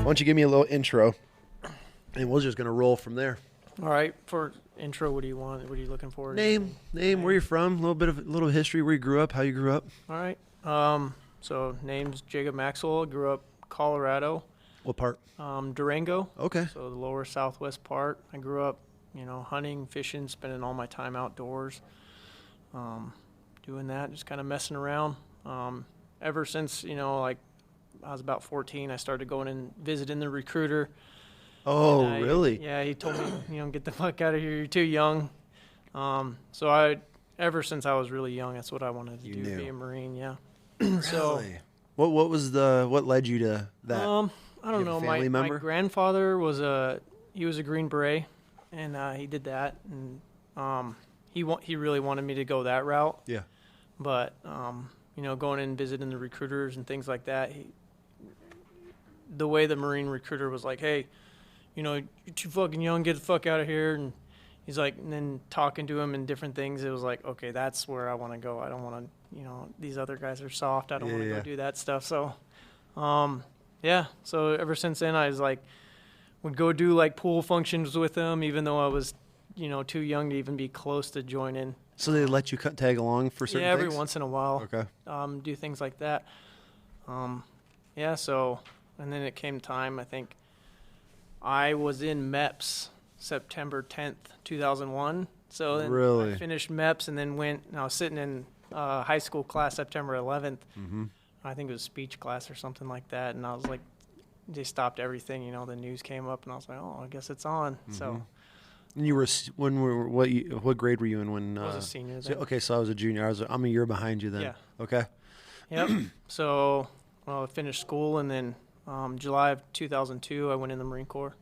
don't you give me a little intro, and we're just gonna roll from there. All right. For intro, what do you want? What are you looking for? Name, where you're from, a little history, where you grew up, how you grew up. All right. So name's Jacob Maxwell. Grew up Colorado. What part? Durango. Okay. So the lower southwest part. I grew up, hunting, fishing, spending all my time outdoors, doing that, just kind of messing around. Ever since, I was about 14, I started going and visiting the recruiter. Oh, really? Yeah, he told me, get the fuck out of here. You're too young. So ever since I was really young, that's what I wanted to do, be a Marine. Yeah. So, really? What led you to that? I don't know. My grandfather was a Green Beret, and he did that, and he really wanted me to go that route. Yeah. But going in and visiting the recruiters and things like that, the way the Marine recruiter was like, hey, you're too fucking young, get the fuck out of here, and he's like, and then talking to him and different things, it was like, okay, that's where I want to go. I don't want to, these other guys are soft. I don't want to go do that stuff. So, so ever since then, I was like, would go do like pool functions with them, even though I was, too young to even be close to joining. So they let you tag along for certain things? Yeah, every once in a while. Okay. Do things like that. So, and then it came time, I think, I was in MEPS September 10th, 2001. So then really? I finished MEPS and then I was sitting in high school class September 11th. Mm-hmm. I think it was speech class or something like that. And I was like, they stopped everything, the news came up and I was like, oh, I guess it's on. Mm-hmm. So. And you were, what grade were you in when? I was a senior then. Okay, so I was a junior. I'm a year behind you then. Yeah. Okay. Yep. So, I finished school and then July of 2002, I went in the Marine Corps.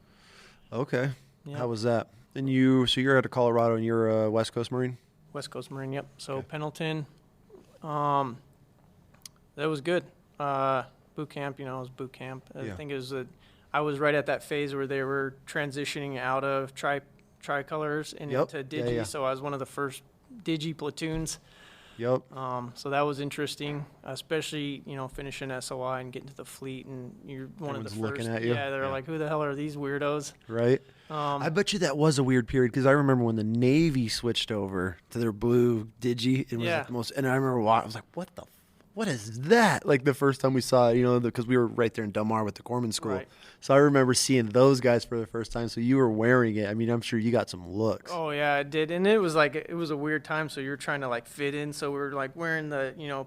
Okay. Yep. How was that? And so you're out of Colorado and you're a West Coast Marine? West Coast Marine, yep. So okay. Pendleton, that was good. Boot camp, it was boot camp. I think it was I was right at that phase where they were transitioning out of tricolors and into Digi, so I was one of the first Digi platoons. Yep. So that was interesting, especially, finishing SOI and getting to the fleet, and you're one of the first. Looking at you. Yeah, they're like, who the hell are these weirdos? Right. I bet you that was a weird period, because I remember when the Navy switched over to their blue Digi. It was like the most, and I remember I was like, what is that? Like the first time we saw it, because we were right there in Del Mar with the Corpsman School. Right. So I remember seeing those guys for the first time. So you were wearing it. I mean, I'm sure you got some looks. Oh, yeah, I did. And it was a weird time. So you're trying to like fit in. So we were like wearing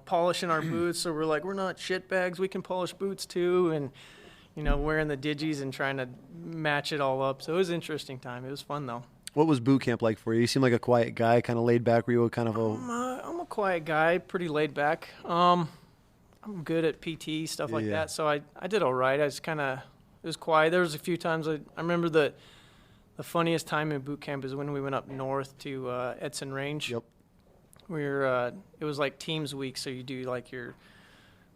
polishing our boots. So we're like, we're not shit bags. We can polish boots too. And, wearing the Digis and trying to match it all up. So it was an interesting time. It was fun though. What was boot camp like for you? You seem like a quiet guy, kind of laid back. Were you kind of I'm a quiet guy, pretty laid back. I'm good at PT, stuff like that. So I did all right. It was quiet. There was a few times I remember the funniest time in boot camp is when we went up north to Edson Range. Yep. It was like teams week, so you do like your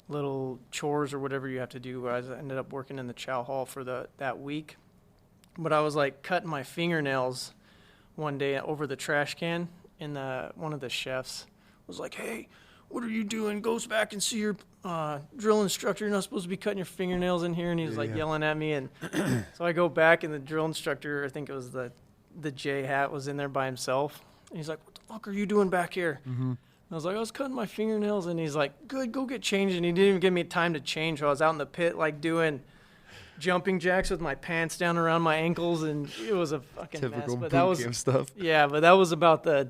little chores or whatever you have to do. I ended up working in the chow hall for that week. But I was like cutting my fingernails one day over the trash can, and one of the chefs was like, hey, what are you doing? Goes back and see your drill instructor. You're not supposed to be cutting your fingernails in here. And he was yelling at me. And so I go back, and the drill instructor, I think it was the J hat, was in there by himself. And he's like, what the fuck are you doing back here? Mm-hmm. I was like, I was cutting my fingernails. And he's like, good, go get changed. And he didn't even give me time to change. So I was out in the pit like doing jumping jacks with my pants down around my ankles. And it was a fucking typical mess. But boot camp stuff. Yeah, but that was about the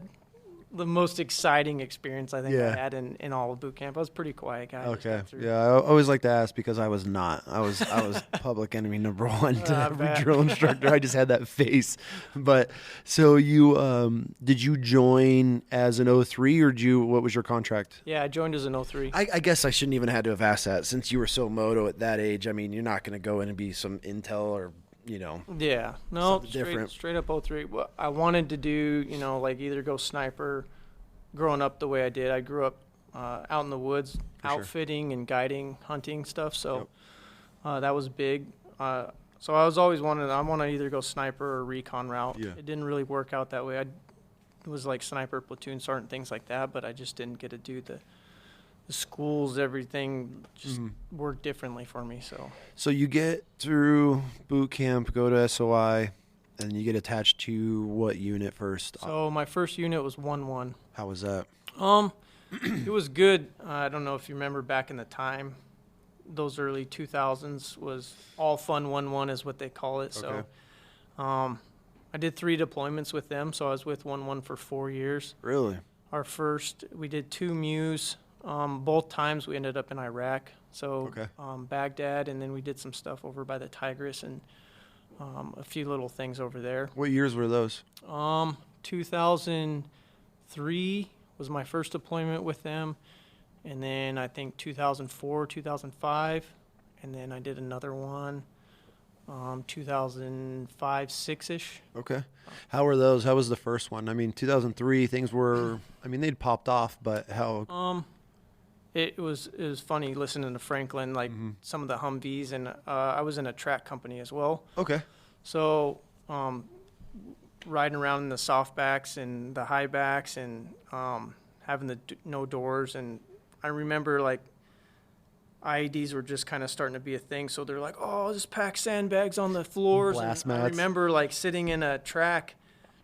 most exciting experience I think I had in all of boot camp. I was a pretty quiet guy. Okay. Yeah, I always like to ask because I was not. I was public enemy number one to every drill instructor. I just had that face. But so you did you join as an 03 or what was your contract? Yeah, I joined as an 03. I guess I shouldn't even had to have asked that since you were so moto at that age. I mean, you're not going to go in and be some intel or Yeah, no, straight up 03. Well, I wanted to do, like either go sniper. Growing up the way I did, I grew up out in the woods, outfitting and guiding, hunting stuff. So that was big. So I was always I want to either go sniper or recon route. Yeah. It didn't really work out that way. It was like sniper, platoon sergeant, things like that, but I just didn't get to do the the schools, everything just worked differently for me. So you get through boot camp, go to SOI, and you get attached to what unit first? So my first unit was 1-1. How was that? It was good. I don't know if you remember back in the time, those early 2000s was all fun 1-1 is what they call it. Okay. So I did 3 deployments with them. So I was with 1-1 for 4 years. Really? Our first, we did 2 MEUs. Both times we ended up in Iraq. So Baghdad, and then we did some stuff over by the Tigris and a few little things over there. What years were those? 2003 was my first deployment with them, and then I think 2004, 2005, and then I did another one 2005, 6-ish. Okay. How were those? How was the first one? I mean, 2003, things were, I mean, they'd popped off, but how? It was funny listening to Franklin, like some of the Humvees, and I was in a track company as well. Okay. So riding around in the softbacks and the highbacks and having the no doors, and I remember like IEDs were just kind of starting to be a thing, so they're like, oh, just pack sandbags on the floors. Blast and mats. I remember like sitting in a track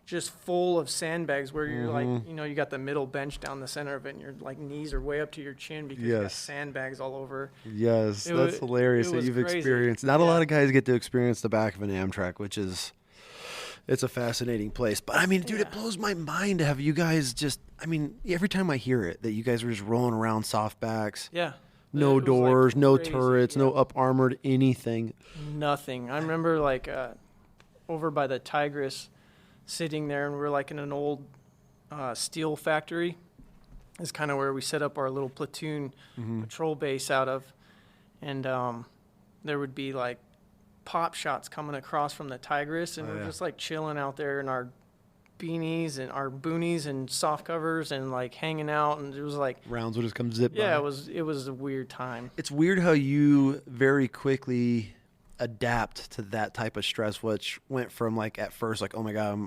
just full of sandbags where you're like, you know, you got the middle bench down the center of it and your like knees are way up to your chin because you got sandbags all over. Yes, that's hilarious that you've experienced. Not a lot of guys get to experience the back of an Amtrak, which is, it's a fascinating place. But I mean, dude, it blows my mind to have you guys just, I mean, every time I hear it, that you guys were just rolling around softbacks. Yeah. No doors, like no turrets, no up armored anything. Nothing. I remember like over by the Tigris, sitting there, and we're like in an old steel factory. Is kind of where we set up our little platoon patrol base out of, and there would be like pop shots coming across from the Tigris, and we're just like chilling out there in our beanies and our boonies and soft covers and like hanging out, and it was like rounds would just come zip by. Yeah, it was a weird time. It's weird how you very quickly adapt to that type of stress, which went from like at first like, oh my god,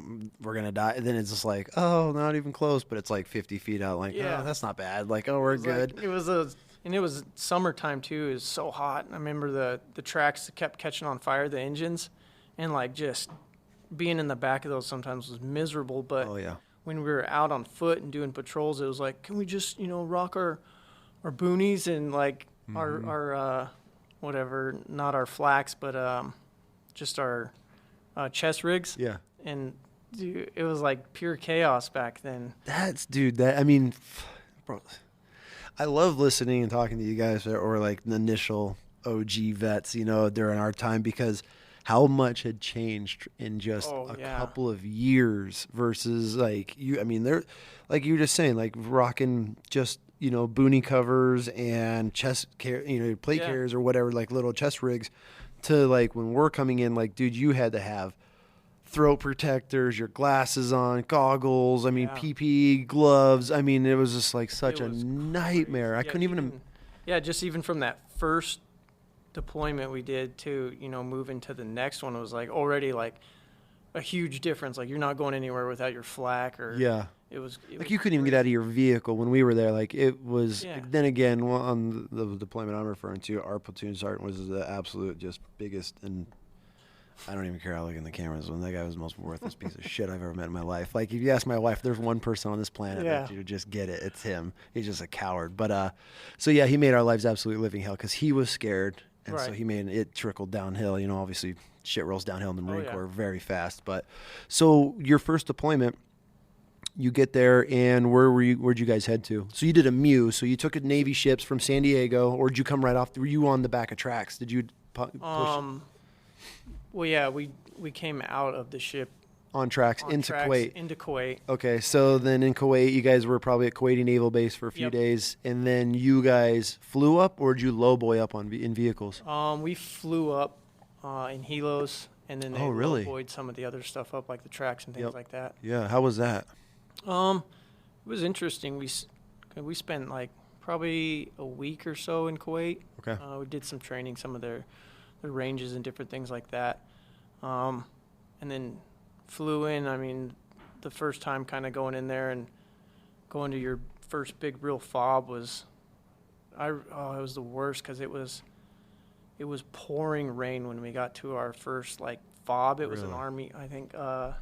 we're gonna die, and then it's just like, oh, not even close, but it's like 50 feet out, like, oh, that's not bad, like, oh, we're good. Like, it was summertime too. It was so hot. I remember the tracks kept catching on fire, the engines, and like just being in the back of those sometimes was miserable. But when we were out on foot and doing patrols, it was like, can we just, you know, rock our boonies and like our whatever, not our flax, but just our chest rigs. Yeah. And dude, it was like pure chaos back then. I mean, bro, I love listening and talking to you guys or like the initial OG vets, you know, during our time, because how much had changed in just a couple of years versus like you. I mean, they're like you were just saying, like rocking just, you know, boonie covers and chest plate carriers or whatever, like little chest rigs, to like when we're coming in, like, dude, you had to have throat protectors, your glasses on, goggles, I mean, PPE, gloves. I mean, it was just like such a nightmare. I couldn't even. Just even from that first deployment we did to, you know, moving to the next one, it was like already like a huge difference. Like you're not going anywhere without your flak or It was like you couldn't even get out of your vehicle when we were there. Like it was. Then again, on the deployment I'm referring to, our platoon sergeant was the absolute just biggest, and I don't even care how I look in the cameras when that guy was the most worthless piece of shit I've ever met in my life. Like if you ask my wife, there's one person on this planet that you just get it. It's him. He's just a coward. But so yeah, he made our lives absolutely living hell because he was scared, and so he made it trickle downhill. You know, obviously shit rolls downhill in the Marine Corps very fast. But so your first deployment. You get there, and where'd you guys head to? So you did a MEU. So you took Navy ships from San Diego, or did you come right off? Were you on the back of tracks? Did you push? Well, yeah, we came out of the ship on tracks into Kuwait. Into Kuwait. Okay, so then in Kuwait, you guys were probably at Kuwaiti Naval Base for a few days, and then you guys flew up, or did you lowboy up in vehicles? We flew up in helos, and then they lowboyed some of the other stuff up, like the tracks and things like that. Yeah, how was that? It was interesting. We spent like probably a week or so in Kuwait. Okay. We did some training, some of their ranges and different things like that. And then flew in. I mean, the first time kind of going in there and going to your first big real fob was It was the worst because it was pouring rain when we got to our first like fob. It was an Army, I think. I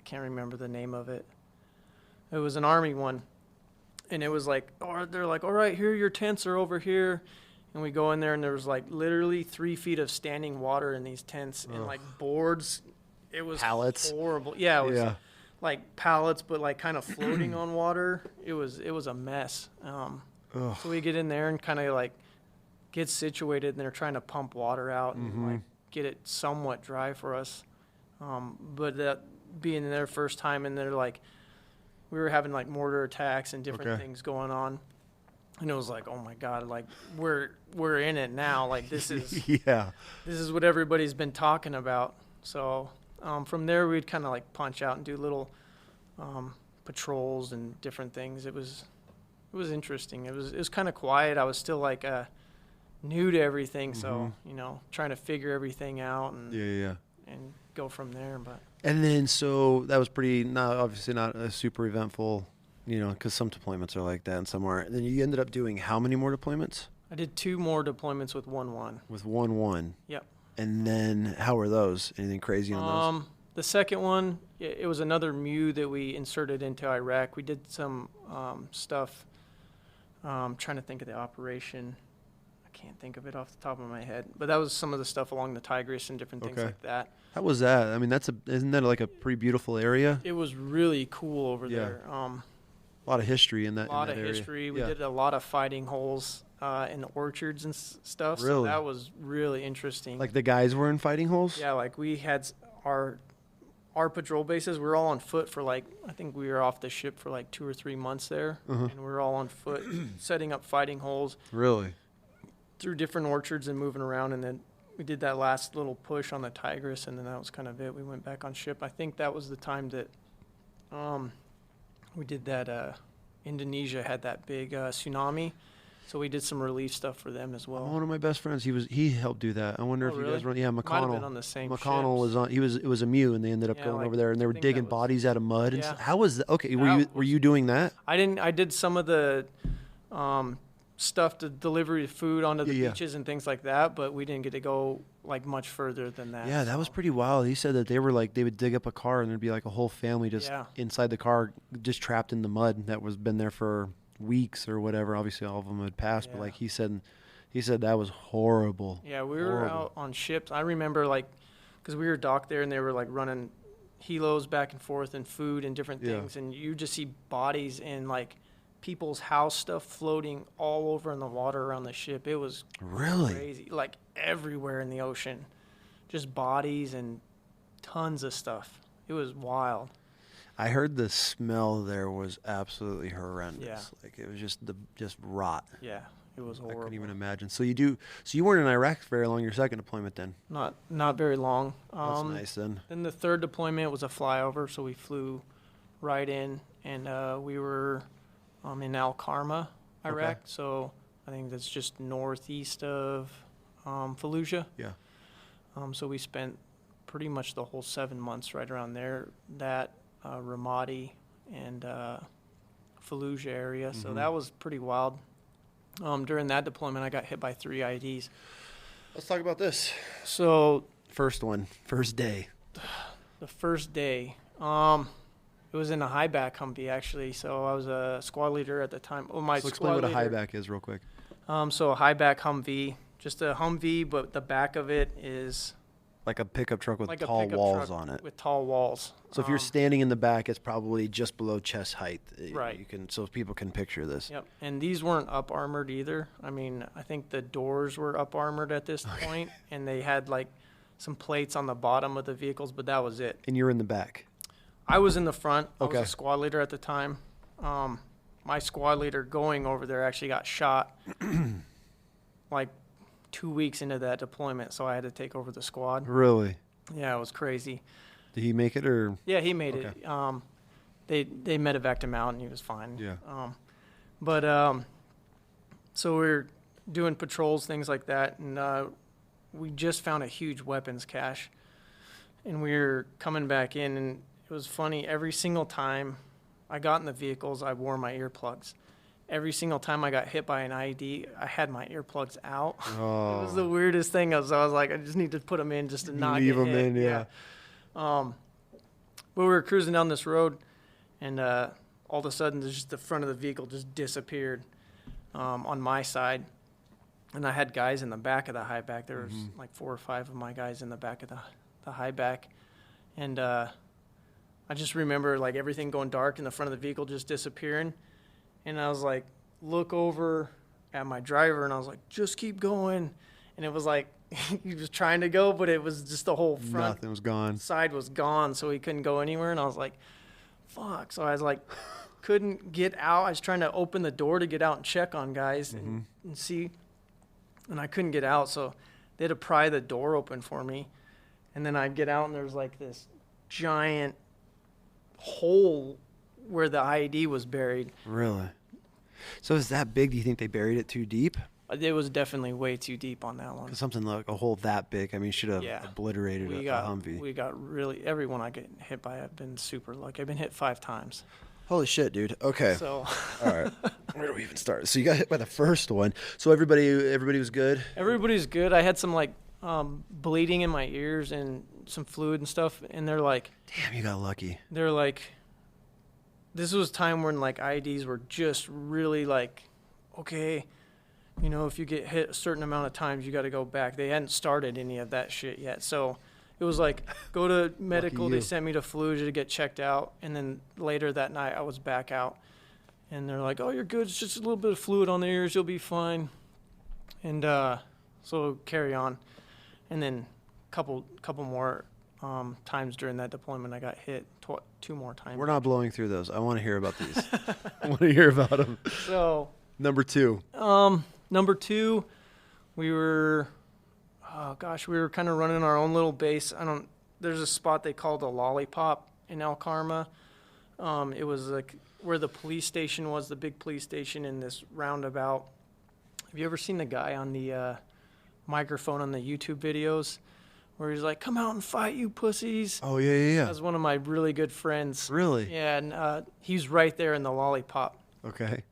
can't remember the name of it. It was an Army one, and it was like, they're like, all right, here your tents are over here, and we go in there, and there was like literally 3 feet of standing water in these tents and like boards. It was pallets. Horrible. Yeah, it was like pallets, but like kind of floating on water. It was a mess. So we get in there and kind of like get situated, and they're trying to pump water out and like get it somewhat dry for us. But that being their first time, and they're like, we were having like mortar attacks and different things going on, and it was like, oh my God, like we're in it now. Like this is this is what everybody's been talking about. So from there we'd kind of like punch out and do little patrols and different things. It was interesting. It was kind of quiet. I was still like new to everything, so trying to figure everything out and and go from there. But and then so that was obviously not a super eventful, because some deployments are like that and some aren't. And then you ended up doing how many more deployments? I did 2 more deployments with 1-1. With 1-1. Yep. And then how were those? Anything crazy on those? The second one, it was another MEU that we inserted into Iraq. We did some stuff. Trying to think of the operation. I can't think of it off the top of my head. But that was some of the stuff along the Tigris and different things like that. How was that? I mean, isn't that like a pretty beautiful area? It was really cool over there. A lot of history in that area. A lot of history. We did a lot of fighting holes in the orchards and stuff. Really? So that was really interesting. Like the guys were in fighting holes? Yeah, like we had our patrol bases. We were all on foot for like, I think we were off the ship for like 2 or 3 months there. And we were all on foot setting up fighting holes. Really? Through different orchards and moving around. And then we did that last little push on the Tigris, and then that was kind of it. We went back on ship. I think that was the time that we did that. Indonesia had that big tsunami, so we did some relief stuff for them as well. One of my best friends, he helped do that. I wonder if you guys were. Yeah, McConnell. Might have been on the same McConnell ships. was on. It was a MEU, and they ended up going over there, and they were digging bodies out of mud. And how was that? Okay, were you doing that? I didn't. I did some of the stuff to deliver food onto the beaches and things like that, but we didn't get to go like much further than that. Yeah, that was pretty wild. He said that they would dig up a car, and there'd be like a whole family just inside the car, just trapped in the mud that was been there for weeks or whatever. Obviously all of them had passed, but like he said that was horrible. Yeah, we were out on ships. I remember like, because we were docked there, and they were like running helos back and forth and food and different things, and you just see bodies and like people's house stuff floating all over in the water around the ship. It was really crazy, like everywhere in the ocean, just bodies and tons of stuff. It was wild. I heard the smell there was absolutely horrendous. Yeah. Like it was just rot. Yeah, it was horrible. I couldn't even imagine. So you weren't in Iraq very long. Your second deployment then? Not very long. That's nice then. Then the third deployment was a flyover, so we flew right in, and we were in Al Karma, Iraq. So I think that's just northeast of Fallujah. Yeah. So we spent pretty much the whole 7 months right around there. That Ramadi and Fallujah area. So that was pretty wild. During that deployment, I got hit by 3 IEDs. Let's talk about this. So first day. The first day, it was in a high-back Humvee, actually. So I was a squad leader at the time. So explain what a high-back is real quick. So a high-back Humvee, just a Humvee, but the back of it is like a pickup truck with tall walls on it. With tall walls. So if you're standing in the back, it's probably just below chest height. Right. So people can picture this. Yep. And these weren't up armored either. I mean, I think the doors were up armored at this point, and they had like some plates on the bottom of the vehicles, but that was it. And you're in the back. I was in the front. I was a squad leader at the time. My squad leader going over there actually got shot like 2 weeks into that deployment, so I had to take over the squad. Really? Yeah, it was crazy. Did he make it or? Yeah, he made it. They medevaced him out, and he was fine. Yeah. So we were doing patrols, things like that, and we just found a huge weapons cache, and we were coming back in, and it was funny. Every single time I got in the vehicles, I wore my earplugs, every single time I got hit by an IED, I had my earplugs out. Oh. It was the weirdest thing. I was like, I just need to put them in just to not Leave get them hit. in, yeah. But we were cruising down this road, and all of a sudden, just the front of the vehicle just disappeared on my side. And I had guys in the back of the high back. There was like 4 or 5 of my guys in the back of the high back. And I just remember like everything going dark and the front of the vehicle just disappearing. And I was like, look over at my driver, and I was like, just keep going. And it was like he was trying to go, but it was just the whole front Nothing was gone. side was gone, so he couldn't go anywhere. And I was like, fuck. So I was like, couldn't get out. I was trying to open the door to get out and check on guys and see. And I couldn't get out, so they had to pry the door open for me. And then I'd get out, and there's like this giant hole where the IED was buried. Really? So is that big? Do you think they buried it too deep? It was definitely way too deep on that one. 'Cause something like a hole that big, I mean, should have obliterated a Humvee. We got really, everyone I get hit by, I've been super lucky. I've been hit 5 times. Holy shit, dude. Okay. So. All right. Where do we even start? So you got hit by the first one. So everybody was good? Everybody's good. I had some like bleeding in my ears and some fluid and stuff. And they're like. Damn, you got lucky. They're like. This was time when like IEDs were just really like, okay, you know, if you get hit a certain amount of times, you got to go back. They hadn't started any of that shit yet. So it was like, go to medical. They sent me to Fallujah to get checked out. And then later that night, I was back out. And they're like, oh, you're good. It's just a little bit of fluid on the ears. You'll be fine. And so carry on. And then couple more times during that deployment, I got hit 2 more times. We're not blowing through those. I want to hear about these. I want to hear about them. So. Number 2. Number 2, we were kind of running our own little base. There's a spot they call the Lollipop in El Karma. It was like where the police station was, the big police station in this roundabout. Have you ever seen the guy on the microphone on the YouTube videos where he's like, come out and fight, you pussies? Oh, yeah. That's one of my really good friends. Really? Yeah, and he's right there in the Lollipop. Okay.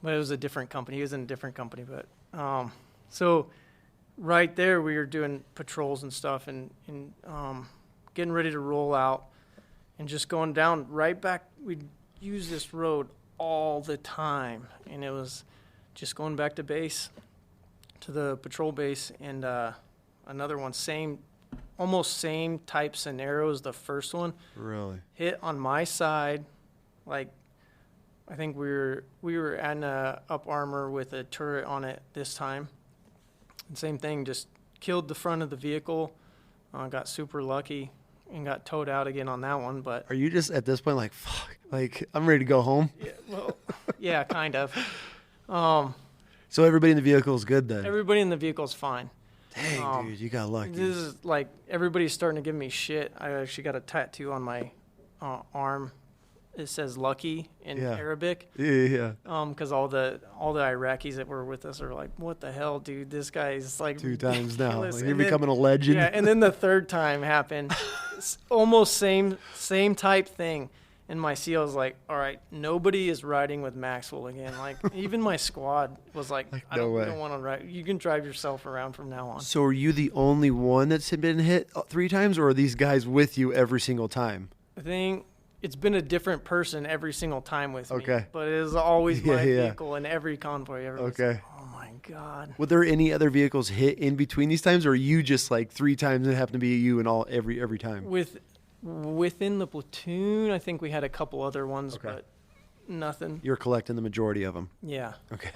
But it was a different company. He was in a different company. But so right there, we were doing patrols and stuff and getting ready to roll out and just going down right back. We'd use this road all the time. And it was just going back to base, to the patrol base. And another one, almost same type scenario as the first one. Really? Hit on my side, like, I think we were in up armor with a turret on it this time. And same thing, just killed the front of the vehicle. Got super lucky and got towed out again on that one. But are you just at this point like, fuck, like I'm ready to go home? Yeah, well, yeah, kind of. So everybody in the vehicle is good then? Everybody in the vehicle is fine. Dang, dude, you got lucky. This is like everybody's starting to give me shit. I actually got a tattoo on my arm. It says "lucky" in Arabic. Yeah. Because all the Iraqis that were with us are like, "What the hell, dude? This guy's like 2 times now. Like you're then, becoming a legend." Yeah, and then the third time happened, it's almost same type thing. And my CO was like, "All right, nobody is riding with Maxwell again." Like even my squad was like "I don't want to ride. You can drive yourself around from now on." So are you the only one that's been hit 3 times, or are these guys with you every single time? I think it's been a different person every single time with me. Okay. But it is always my vehicle in every convoy. Okay. Oh, my God. Were there any other vehicles hit in between these times, or are you just like 3 times and it happened to be you and all every time? Within the platoon, I think we had a couple other ones, but nothing. You're collecting the majority of them. Yeah. Okay.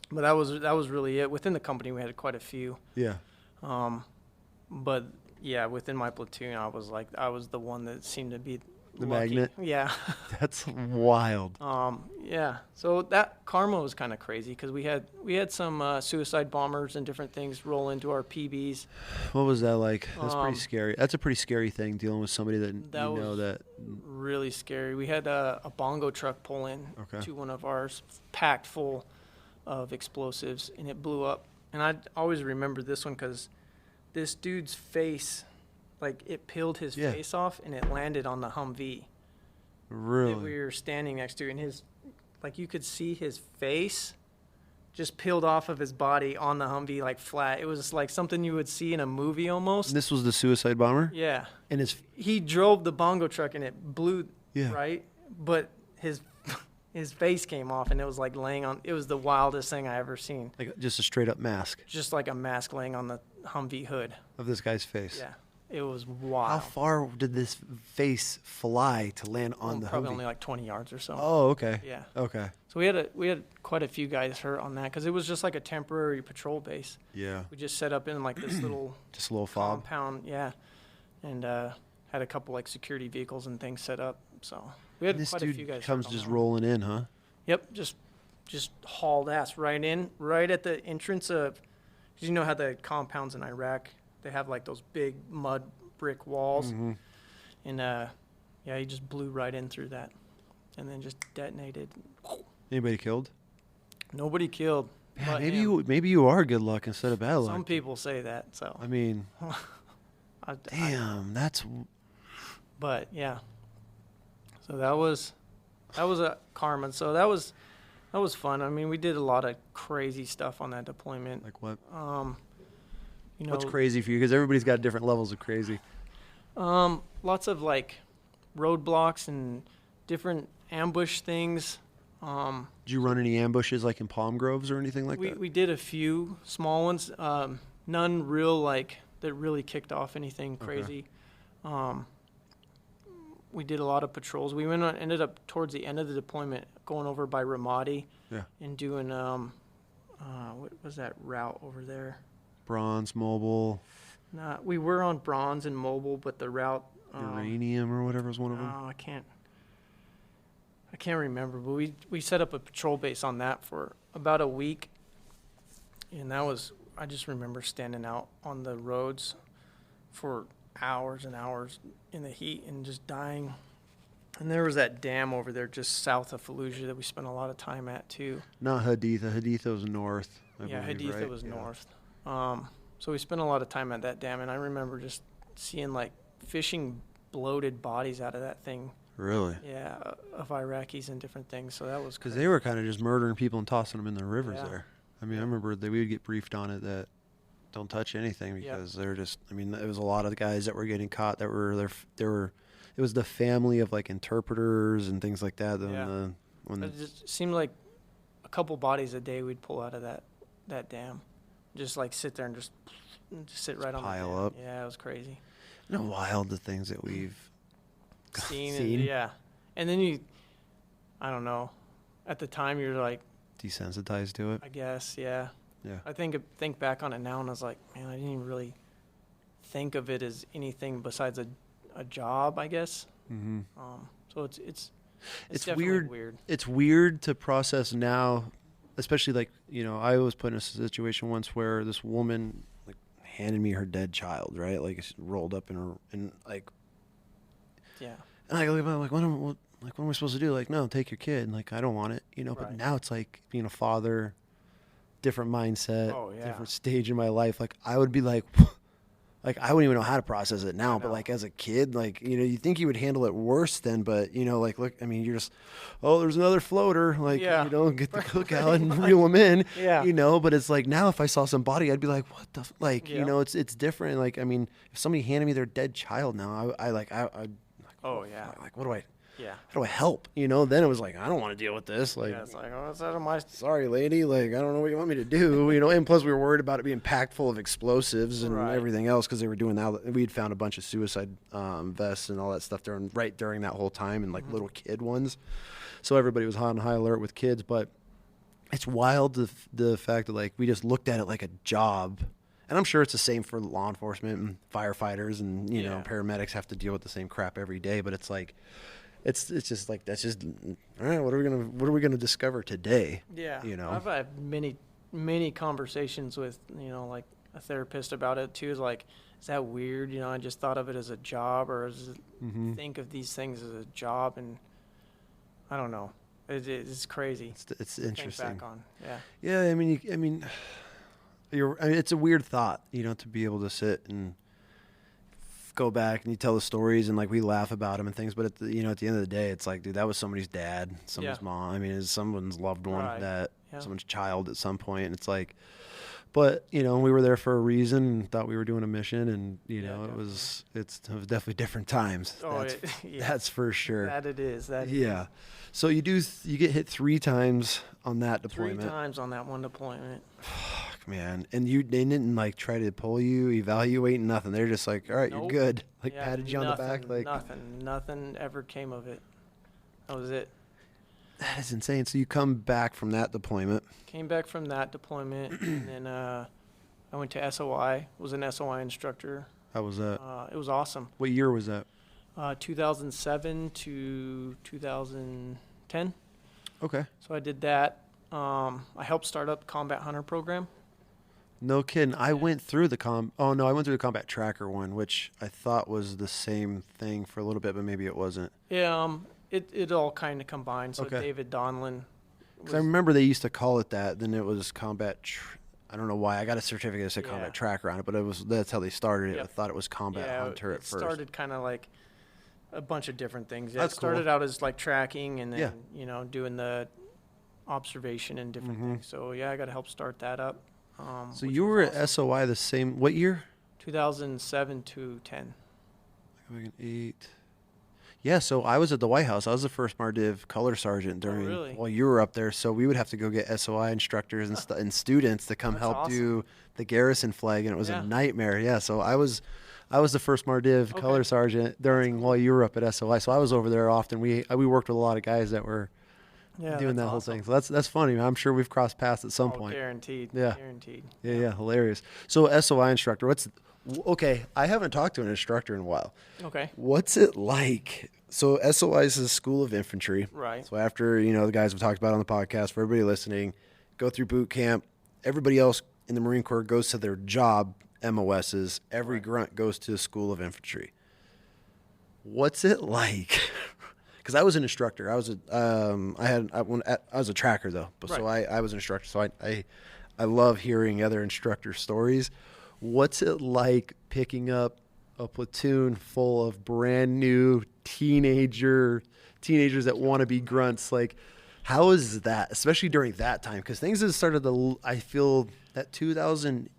But that was really it. Within the company, we had quite a few. Yeah. But yeah, within my platoon, I was the one that seemed to be the lucky. magnet. Yeah. That's wild. Yeah. So that karma was kind of crazy because we had some suicide bombers and different things roll into our PBs. What was that like? That's pretty scary. That's a pretty scary thing, dealing with somebody that really scary. We had a bongo truck pull in to one of ours, packed full of explosives, and it blew up. And I always remember this one because this dude's face, like it peeled his face off and it landed on the Humvee. Really? that we were standing next to, and you could see his face just peeled off of his body on the Humvee, like flat. It was like something you would see in a movie almost. And this was the suicide bomber? Yeah. And he drove the bongo truck and it blew, yeah. right? But his face came off and it was like laying on, it was the wildest thing I ever seen. Like just a straight up mask? Just like a mask laying on the Humvee hood. Of this guy's face? Yeah. It was wild. How far did this face fly to land on the probably Humvee? only like 20 yards or so. Oh, okay. Yeah. Okay. So we had quite a few guys hurt on that because it was just like a temporary patrol base. Yeah. We just set up in like this little just a little fob compound, yeah, and had a couple like security vehicles and things set up. So we had quite a few guys. This dude comes hurt just on that rolling in, huh? Yep, just hauled ass right in, right at the entrance of. Cause you know how the compounds in Iraq, they have like those big mud brick walls, Mm-hmm. and yeah, he just blew right in through that, and then just detonated. Anybody killed? Nobody killed. Yeah, maybe you are good luck instead of bad luck. Some people say that. So I mean, damn, that's. But yeah, so that was a Carmen. So that was fun. I mean, we did a lot of crazy stuff on that deployment. Like what? You know, what's crazy for you? Because everybody's got different levels of crazy. Lots of like roadblocks and different ambush things. Did you run any ambushes like in palm groves or anything like that? We did a few small ones. None real like that really kicked off anything crazy. Okay. We did a lot of patrols. We ended up towards the end of the deployment going over by Ramadi. Yeah. And doing what was that route over there? Bronze, Mobile. Nah, we were on Bronze and Mobile, but the route Uranium or whatever was one of them. I can't remember, but we set up a patrol base on that for about a week, and I just remember standing out on the roads for hours and hours in the heat and just dying. And there was that dam over there just south of Fallujah that we spent a lot of time at too. Not Haditha. Haditha was north. I believe, Haditha right? was north. So we spent a lot of time at that dam, and I remember just seeing like fishing bloated bodies out of that thing. Really? Yeah, of Iraqis and different things. So that was because they were kind of just murdering people and tossing them in the rivers Yeah. there. I mean, I remember that we would get briefed on it that don't touch anything because they're just. I mean, it was a lot of the guys that were getting caught that were there. It was the family of like interpreters and things like that. It just seemed like a couple bodies a day we'd pull out of that dam, just like sit there and just sit right on the pile dam. up. Yeah, it was crazy. You know, wild the things that we've seen. And, and then I don't know. At the time, you're like desensitized to it. I guess, yeah. Yeah. I think back on it now, and I was like, man, I didn't even really think of it as anything besides a job, I guess. Mm-hmm. So it's weird. It's weird to process now, especially like, you know, I was put in a situation once where this woman like handed me her dead child, right? Like it's rolled up in her, and like, yeah. And I look at it, like, what am I supposed to do? Like, no, take your kid. And like, I don't want it, you know. Right. But now it's like being a father, different mindset, different stage in my life. Like I would be like I wouldn't even know how to process it now. But like as a kid, like, you know, you think you would handle it worse then, but you know, like, look, I mean, you're just, oh, there's another floater, like, you know, get the cookout and reel them in, you know. But it's like now, if I saw some body, I'd be like, what the, you know, it's different. Like, I mean, if somebody handed me their dead child now, I oh yeah, like, what do I? Yeah. How do I help? You know, then it was like, I don't want to deal with this. Like, it's like, oh, it's out of my. Sorry, lady. Like, I don't know what you want me to do. You know, and plus we were worried about it being packed full of explosives and everything else because they were doing that. We'd found a bunch of suicide vests and all that stuff during that whole time, and like little kid ones. So everybody was on high alert with kids. But it's wild the fact that like we just looked at it like a job. And I'm sure it's the same for law enforcement and firefighters and, you know, paramedics have to deal with the same crap every day. But it's like, it's just like, that's just, all right, what are we gonna discover today? Yeah. You know, I've had many conversations with, you know, like a therapist about it too. Is like, is that weird? You know, I just thought of it as a job, or think of these things as a job, and I don't know. It's crazy. It's interesting. Think back on. Yeah. I mean, it's a weird thought, you know, to be able to sit and go back and you tell the stories and like we laugh about them and things, but at the end of the day, it's like, dude, that was somebody's dad, somebody's mom. I mean, it's someone's loved one, that someone's child at some point. And it's like, but we were there for a reason and thought we were doing a mission, and it was definitely different times. That's for sure. That it is. Yeah. So you get hit 3 times on that deployment. 3 times on that one deployment. Fuck, man. And they didn't like try to pull you, evaluate, nothing. They're just like, all right, You're good. Like patted you on the back. Like nothing ever came of it. That was it. That is insane. So you come back from that deployment. Came back from that deployment, and then I went to SOI. Was an SOI instructor. How was that? It was awesome. What year was that? 2007 to 2010. Okay. So I did that. I helped start up the Combat Hunter program. No kidding. I went through the Combat Tracker one, which I thought was the same thing for a little bit, but maybe it wasn't. Yeah. It all kind of combined. So David Donlin. Because I remember they used to call it that. Then it was Combat. I don't know why. I got a certificate that said Combat Tracker on it, but that's how they started it. I thought it was Combat Hunter at first. It started kind of like a bunch of different things. That's it started out as like tracking, and then doing the observation and different things. So I got to help start that up. So you were at SOI the same, what year? 2007 to 10. 8. Yeah, so I was at the White House. I was the first MARDIV color sergeant while you were up there. So we would have to go get SOI instructors and students to come help do the garrison flag, and it was a nightmare. Yeah, so I was the first MARDIV color sergeant while you were up at SOI. So I was over there often. We worked with a lot of guys that were doing that whole thing. So that's funny. I'm sure we've crossed paths at some point. Guaranteed. Yeah. Guaranteed. Yeah, hilarious. So SOI instructor, I haven't talked to an instructor in a while. Okay. What's it like? So SOI is the School of Infantry. Right. So after, the guys we've talked about on the podcast, for everybody listening, go through boot camp. Everybody else in the Marine Corps goes to their job MOSs. Every grunt goes to the School of Infantry. What's it like? Because I was an instructor. I was a tracker though. So I was an instructor. So I love hearing other instructor stories. What's it like picking up a platoon full of brand new teenagers that want to be grunts? Like, how is that, especially during that time? Because things have started to, I feel that 2000.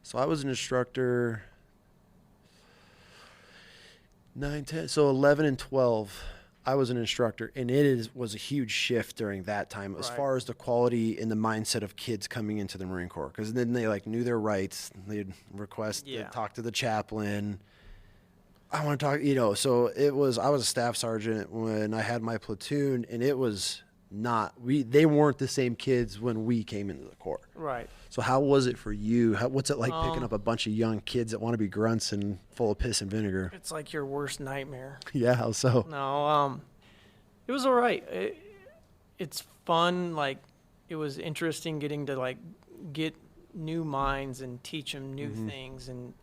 So I was an instructor 9, 10, so 11 and 12. I was an instructor, and was a huge shift during that time as far as the quality and the mindset of kids coming into the Marine Corps. Because then they knew their rights. They'd request to talk to the chaplain. I want to talk, so I was a staff sergeant when I had my platoon, and it was they weren't the same kids when we came into the Corps. Right. So how was it for you? What's it like picking up a bunch of young kids that want to be grunts and full of piss and vinegar? It's like your worst nightmare. Yeah, how so? No, it was all right. It's fun. Like, it was interesting getting to get new minds and teach them new things, and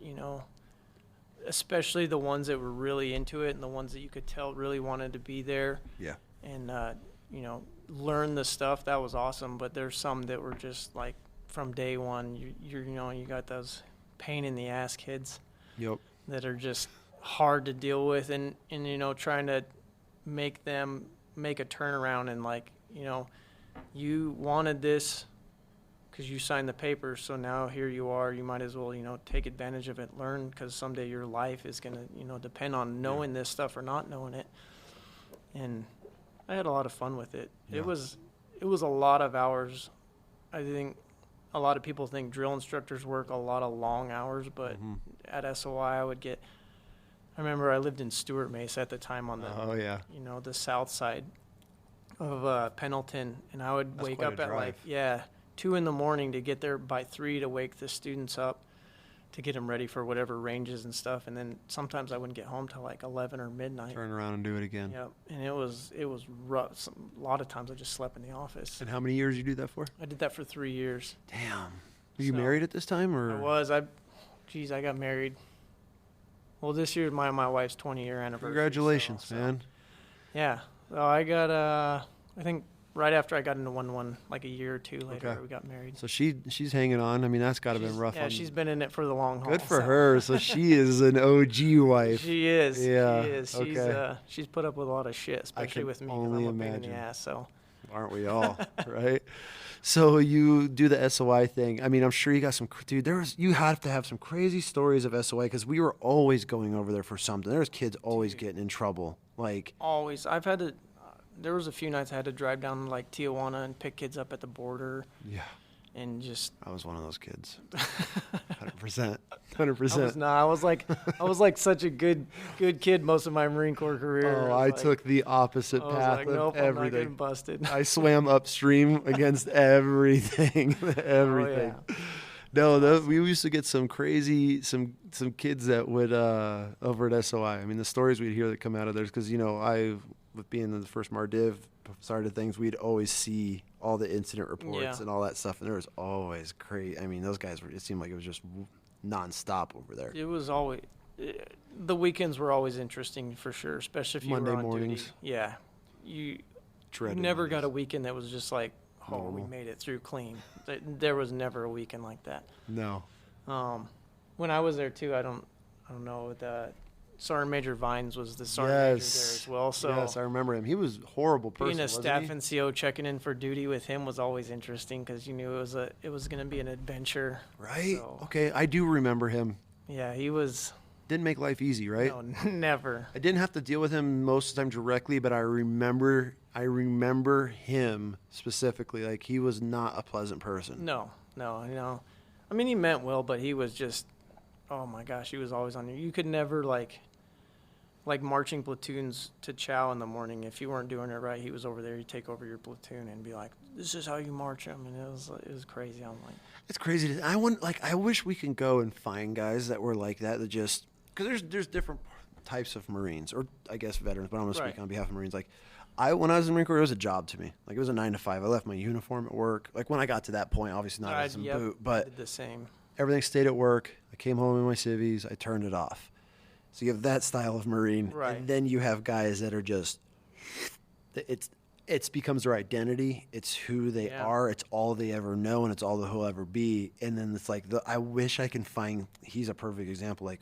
especially the ones that were really into it and the ones that you could tell really wanted to be there. Yeah. And learn the stuff. That was awesome. But there's some that were just like, from day one, you got those pain in the ass kids. Yep. That are just hard to deal with, and trying to make them make a turnaround, and you wanted this because you signed the paper, so now here you are. You might as well take advantage of it, learn, because someday your life is gonna depend on knowing this stuff or not knowing it. And I had a lot of fun with it. Yeah. It was a lot of hours. I think a lot of people think drill instructors work a lot of long hours, but at SOI I remember I lived in Stewart Mesa at the time on the the south side of Pendleton, and I would wake up at 2 a.m. to get there by 3 to wake the students up to get them ready for whatever ranges and stuff, and then sometimes I wouldn't get home till 11 or midnight. Turn around and do it again. Yep, and it was rough. A lot of times I just slept in the office. And how many years did you do that for? I did that for 3 years. Damn. Were you married at this time, or? I was. I got married. Well, this year is my wife's 20-year anniversary. Congratulations, man. Yeah. So I got I think right after I got into 1-1, like a year or two later, we got married. So she's hanging on. I mean, that's got to been rough. Yeah, she's been in it for the long haul. Good for her. So she is an OG wife. She is. Yeah. She is. Okay. She's put up with a lot of shit, especially with me, because I'm a pain in the ass. So. Aren't we all? Right? So you do the SOI thing. I mean, I'm sure you got some, dude, you have to have some crazy stories of SOI, because we were always going over there for something. There was kids always getting in trouble. Like, always. I've had to, there was a few nights I had to drive down like Tijuana and pick kids up at the border. Yeah. And just. I was one of those kids. 100%. 100%. I was like such a good kid most of my Marine Corps career. Oh, I took the opposite path of nope, everything. I'm not getting busted. I swam upstream against everything. Everything. Oh, yeah. No, we used to get some crazy, some kids that would, over at SOI. I mean, the stories we'd hear that come out of there, because, with being in the first MARDIV side of things, we'd always see all the incident reports and all that stuff. And there was always crazy. I mean, those guys it seemed like it was just nonstop over there. It was always, the weekends were always interesting for sure, especially if you Monday were on mornings. duty. Yeah. You never got a weekend that was just like, oh, we made it through clean. There was never a weekend like that. No. When I was there too, I don't know, Sergeant Major Vines was the sergeant major there as well. So yes, I remember him. He was a horrible person. Being a staff NCO checking in for duty with him was always interesting, because you knew it was going to be an adventure. Right. So, okay, I do remember him. Yeah, he was. Didn't make life easy, right? No, never. I didn't have to deal with him most of the time directly, but I remember him specifically. Like, he was not a pleasant person. No. I mean, he meant well, but he was just, oh my gosh, he was always on you. You could never like marching platoons to chow in the morning. If you weren't doing it right, he was over there. He'd take over your platoon and be like, "This is how you march them," and it was crazy. I'm like, it's crazy. I wish we can go and find guys that were like that just because there's different types of Marines, or I guess veterans, but I'm gonna speak on behalf of Marines. Like, when I was in the Marine Corps, it was a job to me. Like, it was a 9 to 5. I left my uniform at work. Like, when I got to that point, obviously not as a boot, but I did the same. Everything stayed at work. I came home in my civvies. I turned it off. So you have that style of Marine, right. And then you have guys that are just, it becomes their identity. It's who they are. It's all they ever know, and it's all they'll ever be. And then it's like, I wish I can find, he's a perfect example. Like,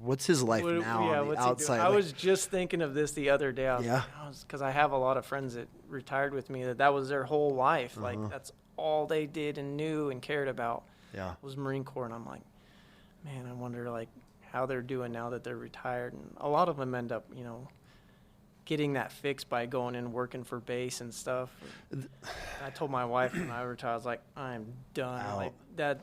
what's his life now on the outside? I was just thinking of this the other day. Yeah. Because I have a lot of friends that retired with me that was their whole life. Like, that's all they did and knew and cared about was Marine Corps. And I'm like, man, I wonder, like, how they're doing now that they're retired. And a lot of them end up, getting that fixed by going and working for base and stuff. I told my wife when I retired, I was like, I'm done. Like, that,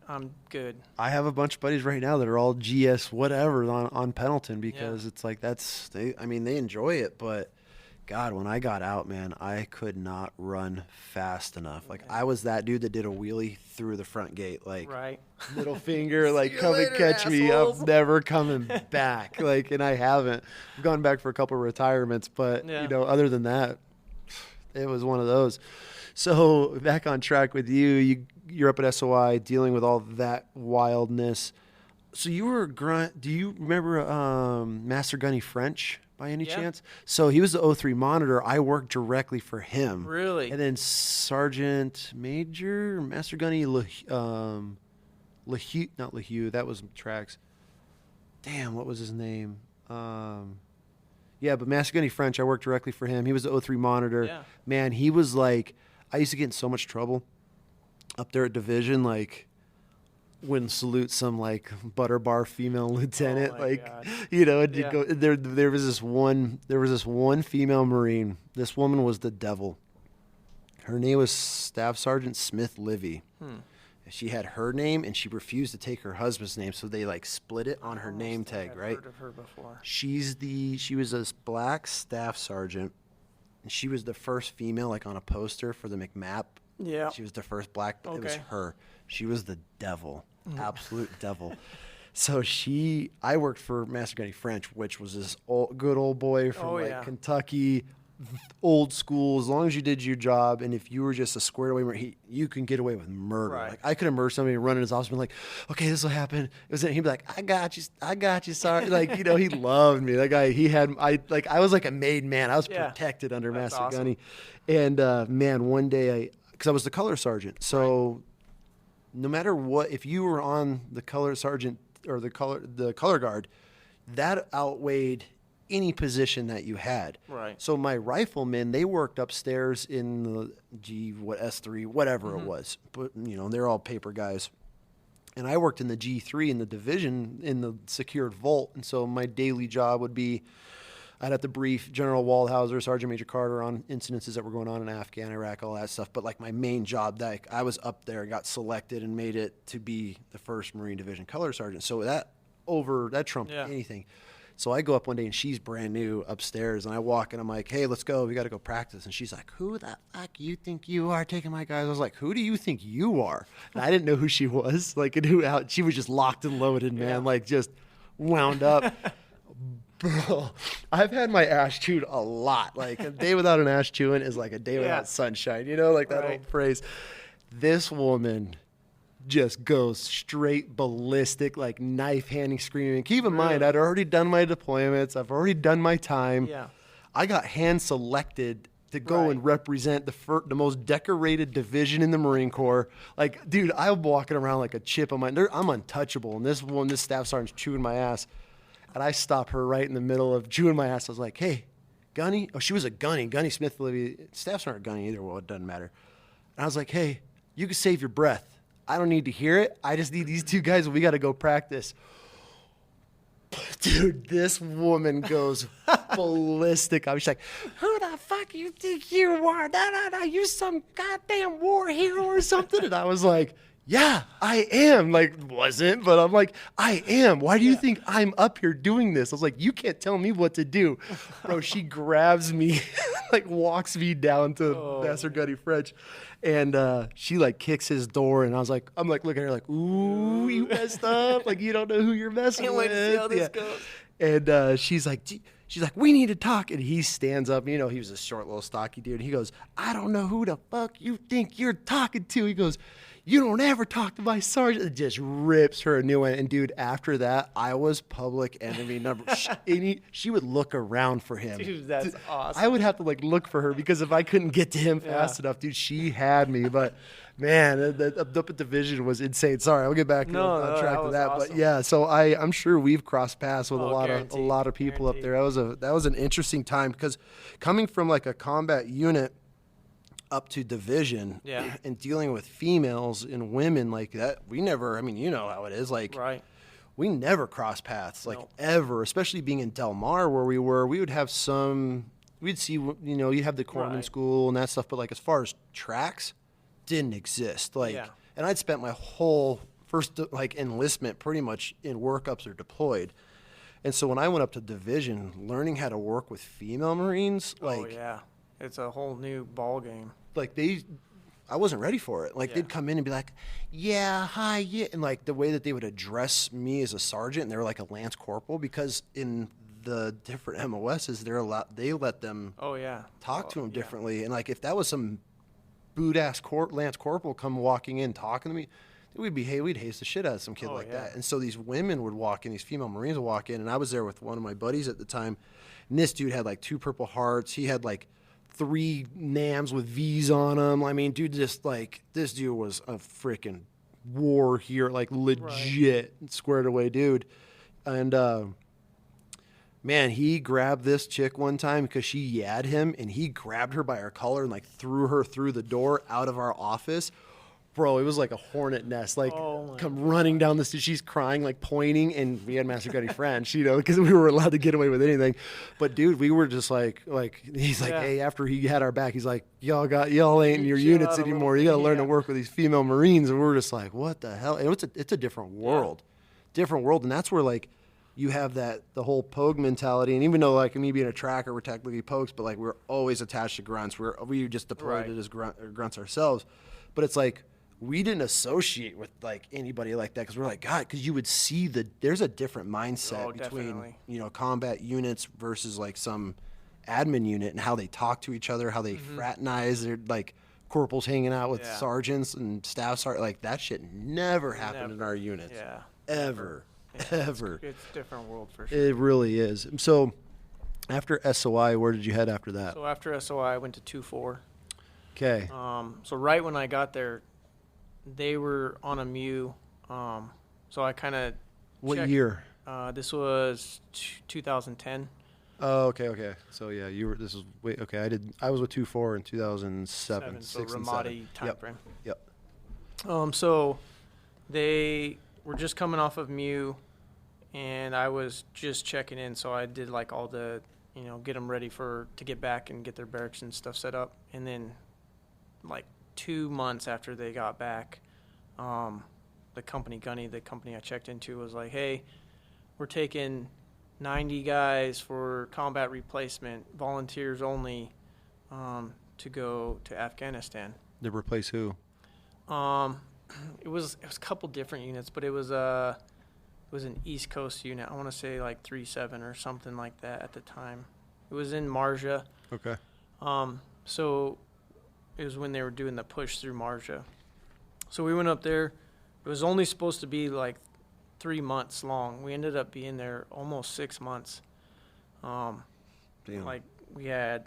I'm good. I have a bunch of buddies right now that are all GS whatever on Pendleton, because it's like they enjoy it, but God, when I got out, man, I could not run fast enough. Like, I was that dude that did a wheelie through the front gate, like middle finger, like, come and catch me. I'm never coming back. Like, and I haven't. I've gone back for a couple of retirements, but other than that, it was one of those. So back on track with you're up at SOI dealing with all that wildness. So you were do you remember Master Gunny French by any chance? So he was the 03 monitor. I worked directly for him. Really? And then Sergeant Major Master Gunny LaHue, not LaHue, that was Trax. Damn, what was his name? But Master Gunny French, I worked directly for him. He was the 03 monitor. Yeah. Man, he was like, I used to get in so much trouble up there at division, like, wouldn't salute some like butter bar female lieutenant, God. Go, there was this one female Marine. This woman was the devil. Her name was Staff Sergeant Smith Livy. She had her name, and she refused to take her husband's name, so they like split it on her name tag. Right? Heard of her before. She was a black staff sergeant, and she was the first female like on a poster for the McMap. Yeah. She was the first black. Okay. It was her. She was the devil. Absolute devil. So I worked for Master Gunny French, which was this good old boy from Kentucky, old school, as long as you did your job, and if you were just a squared away, you can get away with murder. Right. Like I could immerse somebody and run in his office and be like, okay, this will happen. He'd be like, I got you, sorry. Like, you know, he loved me. That guy, I was like a made man. I was protected under Master Gunny. And man, one day because I was the color sergeant, so no matter what, if you were on the color sergeant or the color guard, that outweighed any position that you had. Right. So my riflemen, they worked upstairs in the S3, whatever it was. But, you know, they're all paper guys. And I worked in the G3 in the division in the secured vault. And so my daily job would be, I'd have to brief General Waldhauser, Sergeant Major Carter on incidences that were going on in Afghan, Iraq, all that stuff. But like my main job, that I was up there, got selected and made it to be the 1st Marine Division Color Sergeant. So that trumped anything. So I go up one day and she's brand new upstairs, and I walk and I'm like, hey, let's go. We got to go practice. And she's like, who the fuck you think you are taking my guys? I was like, who do you think you are? And I didn't know who she was. Like, and she was just locked and loaded, man. Like, just wound up. Bro, I've had my ass chewed a lot. Like, a day without an ass chewing is like a day without sunshine. You know, like that old phrase. This woman just goes straight ballistic, like knife handing, screaming. Keep in mind, I'd already done my deployments. I've already done my time. Yeah. I got hand selected to go and represent the most decorated division in the Marine Corps. Like, dude, I'm walking around like a chip on my. I'm untouchable, and this staff sergeant's chewing my ass, and I stop her right in the middle of chewing my ass. I was like, "Hey, Gunny." Oh, she was a Gunny. Gunny Smith. Staffs aren't Gunny either. Well, it doesn't matter. And I was like, "Hey, you can save your breath. I don't need to hear it. I just need these 2 guys. We got to go practice." Dude, this woman goes ballistic. I was like, who the fuck you think you are? No, you some goddamn war hero or something? And I was like, yeah, I am. Like, wasn't, but I'm like, I am. Why do you think I'm up here doing this? I was like, you can't tell me what to do. Bro, she grabs me, like walks me down to Master Gunny French. And she like kicks his door, and I'm like looking at her like, ooh, you messed up. Like, you don't know who you're messing with. Can't wait to see how this goes. And she's like, we need to talk. And he stands up. You know, he was a short, little, stocky dude. And he goes, I don't know who the fuck you think you're talking to. He goes, you don't ever talk to my sergeant. It just rips her a new one. And dude, after that, I was public enemy number. She would look around for him. Dude, that's awesome. I would have to like look for her because if I couldn't get to him fast enough, dude, she had me. But man, the division was insane. Sorry, I'll get back on track to that. Awesome. But yeah, so I'm sure we've crossed paths with a lot of people up there. That was an interesting time because coming from like a combat unit up to division and dealing with females and women like that, we never, I mean, you know how it is, like we never cross paths, like ever, especially being in Del Mar where we would have we'd see, you know, you have the corpsman school and that stuff, but like as far as tracks, didn't exist. Like, and I'd spent my whole first like enlistment pretty much in workups or deployed. And so when I went up to division, learning how to work with female Marines, like, it's a whole new ball game. Like I wasn't ready for it. Like they'd come in and be like, yeah, hi, yeah. And like the way that they would address me as a sergeant, and they were like a lance corporal, because in the different MOSs, they let them talk to them differently. And like if that was some boot-ass lance corporal come walking in talking to me, we'd haze the shit out of some kid that. And so these women would walk in, these female Marines would walk in, and I was there with one of my buddies at the time, and this dude had like 2 Purple Hearts. He had like 3 NAMs with V's on them. I mean, dude, just like, this dude was a freaking war hero, like legit squared away dude. And man, he grabbed this chick one time because she yadded him, and he grabbed her by her collar and like threw her through the door out of our office. Bro, it was like a hornet nest, like come running down the street. She's crying, like pointing, and we had Master Gunny French, you know, because we were allowed to get away with anything. But dude, we were just like he's like, hey, after he had our back, he's like, y'all ain't in your units anymore. You got to learn to work with these female Marines. And we're just like, what the hell? And it's a different world, and that's where like you have the whole pogue mentality. And even though like me being a tracker, we're technically pogues, but like we're always attached to grunts. We just deployed it as grunts ourselves. But it's like, we didn't associate with like anybody like that because we're like, God, because you would see there's a different mindset between, you know, combat units versus like some admin unit and how they talk to each other, how they fraternize. They're like corporals hanging out with sergeants and staff sergeants. Like that shit never happened in our units. Yeah. Ever. Yeah, Ever. It's a different world for sure. It really is. So after SOI, where did you head after that? So after SOI, I went to 2-4. Okay. So right when I got there, they were on a MEU. So I kind of What year? This was 2010. Oh, okay. So yeah, I was with 2-4 in 2007, So 6 and Ramadi 7. timeframe. Yep. So they were just coming off of MEU, and I was just checking in. So I did like all the, get them ready to get back and get their barracks and stuff set up. And then like 2 months after they got back, the company gunny, the company I checked into, was like, hey, we're taking 90 guys for combat replacement, volunteers only, to go to Afghanistan. To replace who? It was a couple different units, but it was an East Coast unit. I want to say like 3-7 or something like that at the time. It was in Marja. Okay. So it was when they were doing the push through Marja. So we went up there. It was only supposed to be like 3 months long. We ended up being there almost 6 months. Damn. Like we had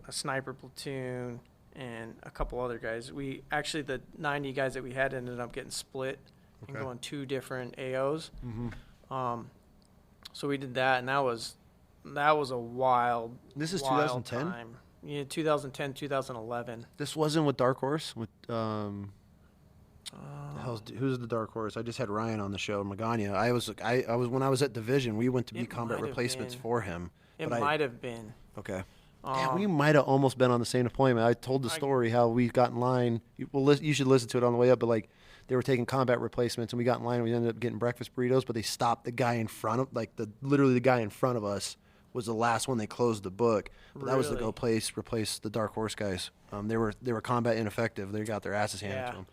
a sniper platoon and a couple other guys. The 90 guys that we had ended up getting split and going 2 different AOs. Mm-hmm. So we did that, and that was a wild. This is wild 2010. time. Yeah, 2010, 2011. This wasn't with Dark Horse with who's the Dark Horse? I just had Ryan on the show, Magana. I was when I was at Division, we went to be combat replacements for him. It might have been. Okay. Yeah, we might have almost been on the same deployment. I told the story how we got in line. You should listen to it on the way up. But like, they were taking combat replacements, and we got in line. And we ended up getting breakfast burritos, but they stopped the guy in front of, literally the guy in front of us was the last one they closed the book. But that was to go replace the Dark Horse guys. They were combat ineffective. They got their asses handed to them.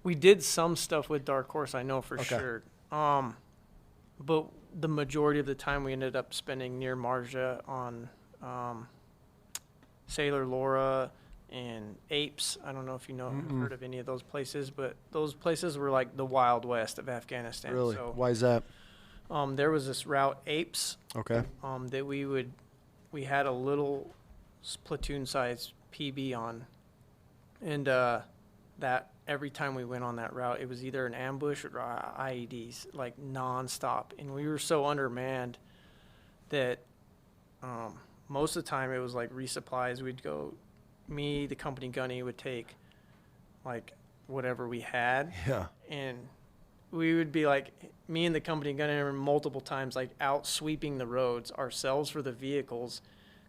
We did some stuff with Dark Horse, I know for sure. But the majority of the time we ended up spending near Marja on Sailor Laura and Apes. I don't know if heard of any of those places, but those places were like the Wild West of Afghanistan. Really? So, why is that? There was this route Apes. Okay. That we had a little platoon size PB on, and that every time we went on that route, it was either an ambush or IEDs, like nonstop, and we were so undermanned that most of the time it was like resupplies. We'd go, me, the company gunny would take like whatever we had, and we would be like, me and the company gunny multiple times like out sweeping the roads ourselves for the vehicles,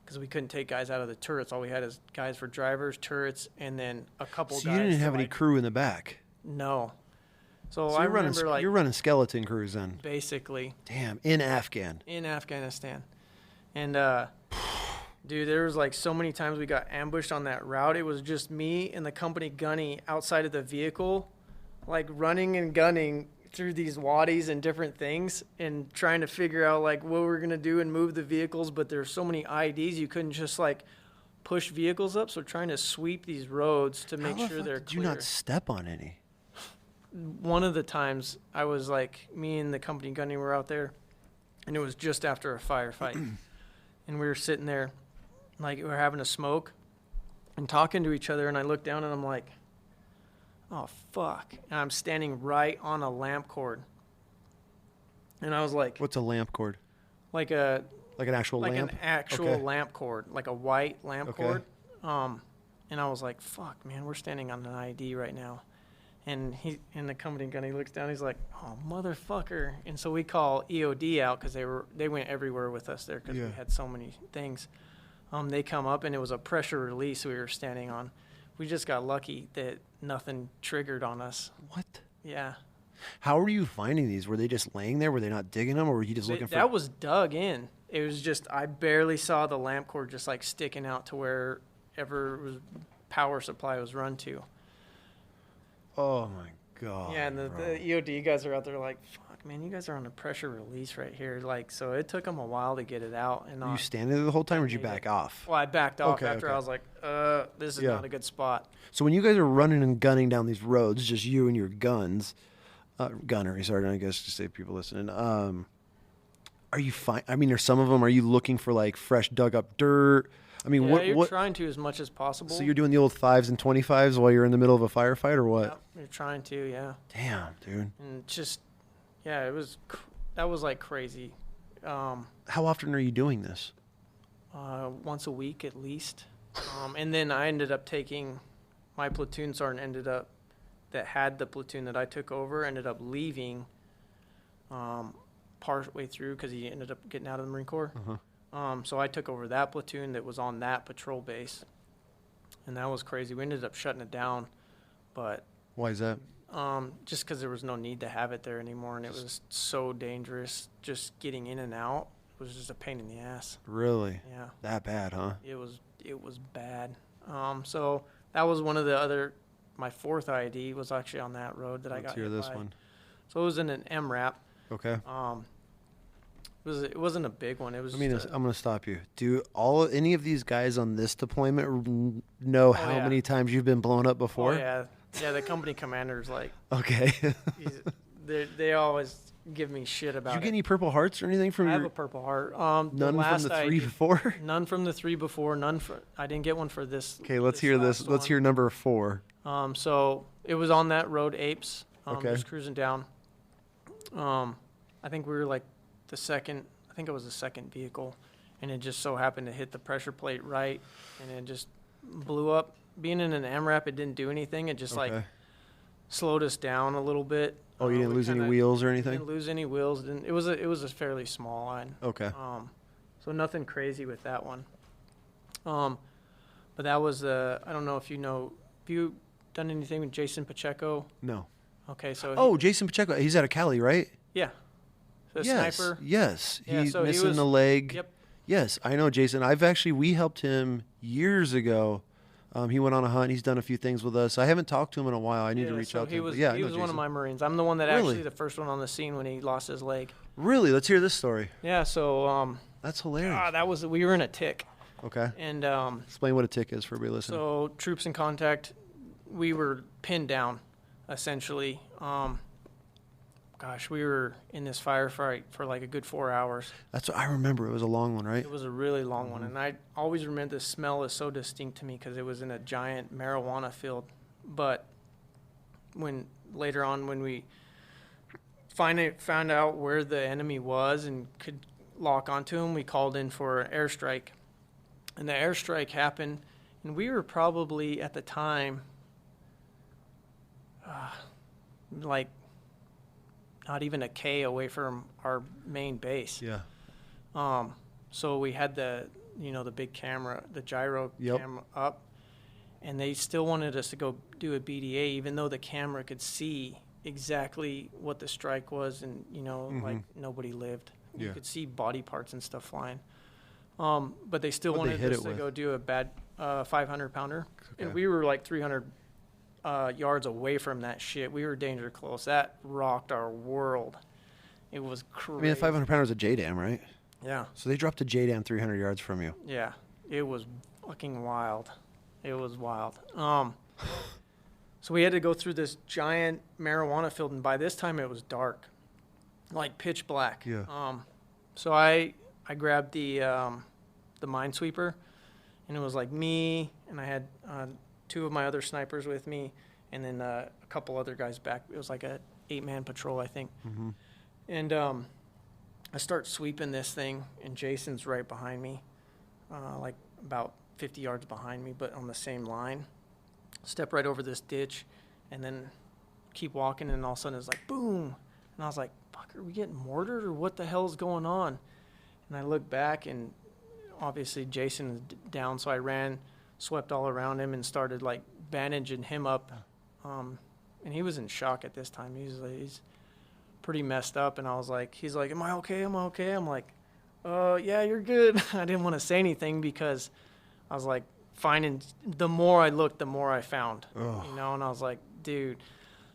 because we couldn't take guys out of the turrets. All we had is guys for drivers, turrets, and then a couple guys. So you didn't have any crew in the back? No. So I remember you're running skeleton crews then? Basically. Damn, in Afghanistan. And dude, there was like so many times we got ambushed on that route. It was just me and the company gunny outside of the vehicle, like running and gunning through these wadis and different things and trying to figure out like what we're going to do and move the vehicles. But there's so many IEDs, you couldn't just like push vehicles up. So trying to sweep these roads to make sure they're clear. Did you not step on any? One of the times I was like, me and the company gunny were out there, and it was just after a firefight. And we were sitting there like we were having a smoke and talking to each other. And I looked down and I'm like, oh, fuck. And I'm standing right on a lamp cord. And I was like... What's a lamp cord? Like an actual lamp? Like an actual lamp cord. Like a white lamp cord. And I was like, fuck, man, we're standing on an ID right now. And the company gunny looks down. He's like, oh, motherfucker. And so we call EOD out because they went everywhere with us there because we had so many things. They come up, and it was a pressure release we were standing on. We just got lucky that nothing triggered on us. What? Yeah. How were you finding these? Were they just laying there? Were they not digging them, or were you just looking for... That was dug in. It was just, I barely saw the lamp cord just like sticking out to wherever power supply was run to. Oh, my God. Yeah, and the EOD guys are out there like, fuck, man, you guys are on a pressure release right here. Like, so it took them a while to get it out. And were you standing there the whole time, or did you back off? Well, I backed off after I was like, this is not a good spot. So when you guys are running and gunning down these roads, just you and your guns, gunnery, sorry, I guess to say people listening, are you fine? I mean, are some of them, are you looking for like fresh dug up dirt? I mean, you're trying to as much as possible. So you're doing the old 5s and 25s while you're in the middle of a firefight, or what? Yeah, you're trying to, yeah. Damn, dude. And just, that was like crazy. How often are you doing this? Once a week at least. And then I ended up taking, my platoon sergeant that had the platoon that I took over, ended up leaving partway through because he ended up getting out of the Marine Corps. So I took over that platoon that was on that patrol base, and that was crazy. We ended up shutting it down, but why is that? Just because there was no need to have it there anymore, and it was so dangerous. Just getting in and out was just a pain in the ass. Really? Yeah. That bad, huh? It was bad. So that was one of the other. My 4th ID was actually on that road that I got. Let's hear this one. So it was in an MRAP. Okay. It wasn't a big one. It was. I'm going to stop you. Do any of these guys on this deployment know how many times you've been blown up before? Oh, yeah. Yeah, the company commander's like. Okay. They always give me shit about it. Did you get any Purple Hearts or anything from I have a Purple Heart. None from the 3 before? None from the 3 before. I didn't get one for this. Okay, let's hear this. Let's hear number 4. So it was on that road, Apes. Just cruising down. I think we were like the second vehicle, and it just so happened to hit the pressure plate right, and it just blew up. Being in an MRAP, it didn't do anything. It just like slowed us down a little bit. Oh, you didn't lose any wheels or anything? Didn't lose any wheels. It was a fairly small line. Okay. So nothing crazy with that one. But that was I don't know if you know. Have you done anything with Jason Pacheco? No. Okay, so. Jason Pacheco. He's out of Cali, right? Yeah. The sniper. Yes. Yeah, He's missing a leg. Yep. Yes, I know Jason. We helped him years ago. He went on a hunt. He's done a few things with us. I haven't talked to him in a while. I need to reach out to him. He was one of my Marines. I'm the one that actually the first one on the scene when he lost his leg. Really? Let's hear this story. Yeah. So. That's hilarious. We were in a tick. Okay. And explain what a tick is for everybody listening. So troops in contact, we were pinned down, essentially. We were in this firefight for like a good 4 hours. That's what I remember. It was a long one, right? It was a really long one, and I always remember the smell is so distinct to me because it was in a giant marijuana field. But later on when we found out where the enemy was and could lock onto him, we called in for an airstrike. And the airstrike happened, and we were probably at the time like not even a K away from our main base. Yeah. So we had the big camera, the gyro camera up, and they still wanted us to go do a BDA, even though the camera could see exactly what the strike was, and like nobody lived. You could see body parts and stuff flying. But they still wanted us to go do a bad 500-pounder, and we were like 300 yards away from that shit. We were danger close. That rocked our world. It was crazy. I mean, the 500-pounder is a JDAM, right? Yeah. So they dropped a JDAM 300 yards from you. Yeah. It was fucking wild. It was wild. So we had to go through this giant marijuana field, and by this time it was dark, like pitch black. Yeah. So I grabbed the minesweeper, and it was like me, and I had 2 of my other snipers with me, and then a couple other guys back. It was like a 8-man patrol, I think. Mm-hmm. And I start sweeping this thing, and Jason's right behind me, like about 50 yards behind me, but on the same line. Step right over this ditch, and then keep walking, and all of a sudden it's like, boom. And I was like, fuck, are we getting mortared, or what the hell's going on? And I look back, and obviously Jason is down, so I ran, swept all around him, and started like bandaging him up. And he was in shock at this time. He's pretty messed up, and I was like, he's like, am I okay? Am I okay? I'm like, yeah, you're good. I didn't want to say anything because I was like, finding, the more I looked, the more I found, and I was like, dude.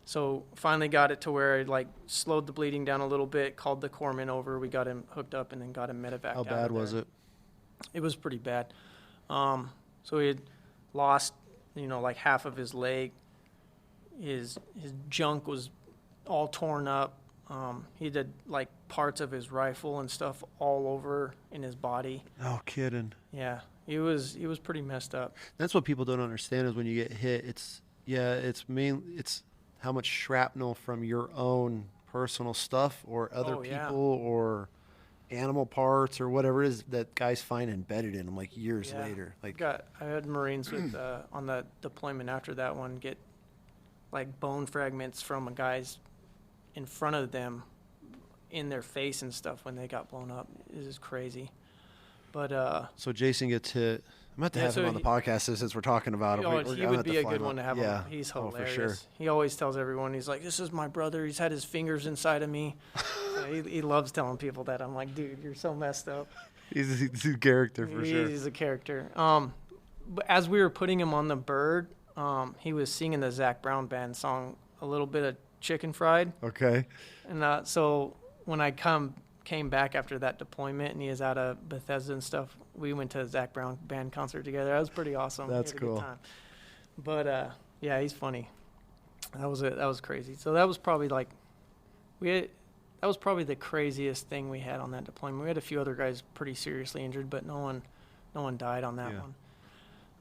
So finally got it to where it like slowed the bleeding down a little bit, called the corpsman over. We got him hooked up and then got him medevac. How bad was it? It was pretty bad. So he had lost, like half of his leg. His junk was all torn up. He did like parts of his rifle and stuff all over in his body. No kidding. Yeah, he was pretty messed up. That's what people don't understand is when you get hit, it's how much shrapnel from your own personal stuff or other people or animal parts or whatever it is that guys find embedded in them like years later. Like I had Marines with on the deployment after that one get like bone fragments from a guy's in front of them in their face and stuff when they got blown up. It is crazy. But so Jason gets hit. I'm about to have him on the podcast since we're talking about him. He would be a good one to have on. He's hilarious. Oh, for sure. He always tells everyone, he's like, this is my brother. He's had his fingers inside of me. So he loves telling people that. I'm like, dude, you're so messed up. He's a character for sure. He's a character. But as we were putting him on the bird, he was singing the Zac Brown Band song, A Little Bit of Chicken Fried. Okay. And so when I came back after that deployment and he is out of Bethesda and stuff, we went to a Zac Brown Band concert together. That was pretty awesome. That's cool. Good time. But yeah, he's funny. That was crazy. So that was probably that was probably the craziest thing we had on that deployment. We had a few other guys pretty seriously injured, but no one died on that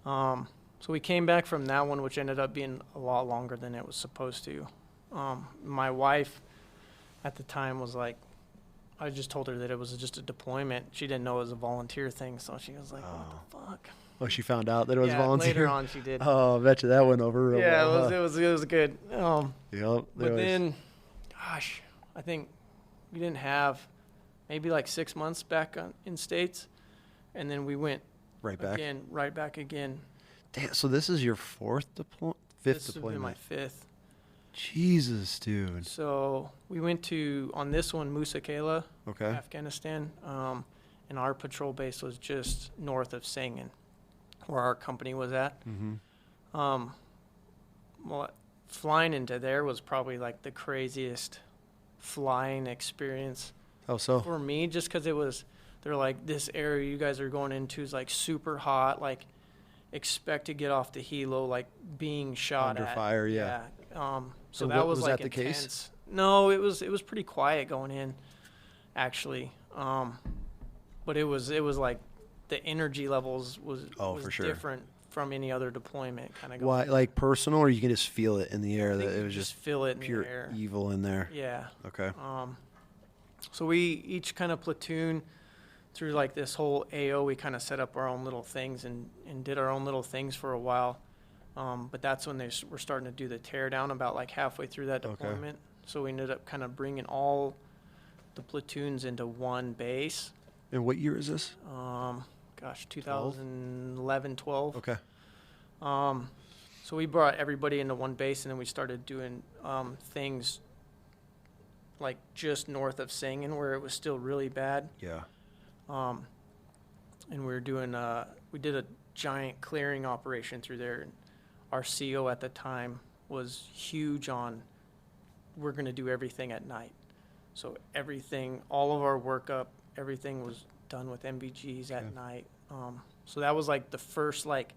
one. So we came back from that one, which ended up being a lot longer than it was supposed to. My wife at the time was like, I just told her that it was just a deployment. She didn't know it was a volunteer thing, so she was like, what the fuck? Oh, she found out that it was volunteer? Later on she did. Oh, I bet you that went over real well. It was good. Yep. But then, gosh, I think we didn't have maybe like 6 months back in States, and then we went right back again. Damn, so this is your fifth deployment? This would be my fifth. Jesus, dude. So we went to, on this one, Musa Kela, Afghanistan, and our patrol base was just north of Sangin, where our company was at. Mm-hmm. Well, flying into there was probably like the craziest flying experience. Oh, so? For me, just because they're like, this area you guys are going into is like super hot, like expect to get off the helo, like being shot under fire, yeah. So that was like that the intense. case? No, it was pretty quiet going in, actually. But it was like the energy levels was for sure. different from any other deployment kind of. Why, like personal, or you can just feel it in the air that it was just feel it in pure the air. Evil in there? Yeah. Okay. So we each kind of platoon through like this whole AO. We kind of set up our own little things and did our own little things for a while. But that's when they were starting to do the tear down about like halfway through that deployment. Okay. So we ended up kind of bringing all the platoons into one base. And what year is this? 2011, 12. Okay. So we brought everybody into one base, and then we started doing things like just north of Sangin, where it was still really bad. Yeah. And we were doing we did a giant clearing operation through there. And our CO at the time was huge on, we're going to do everything at night. So everything, all of our workup, everything was done with MVGs at night. So that was like the first like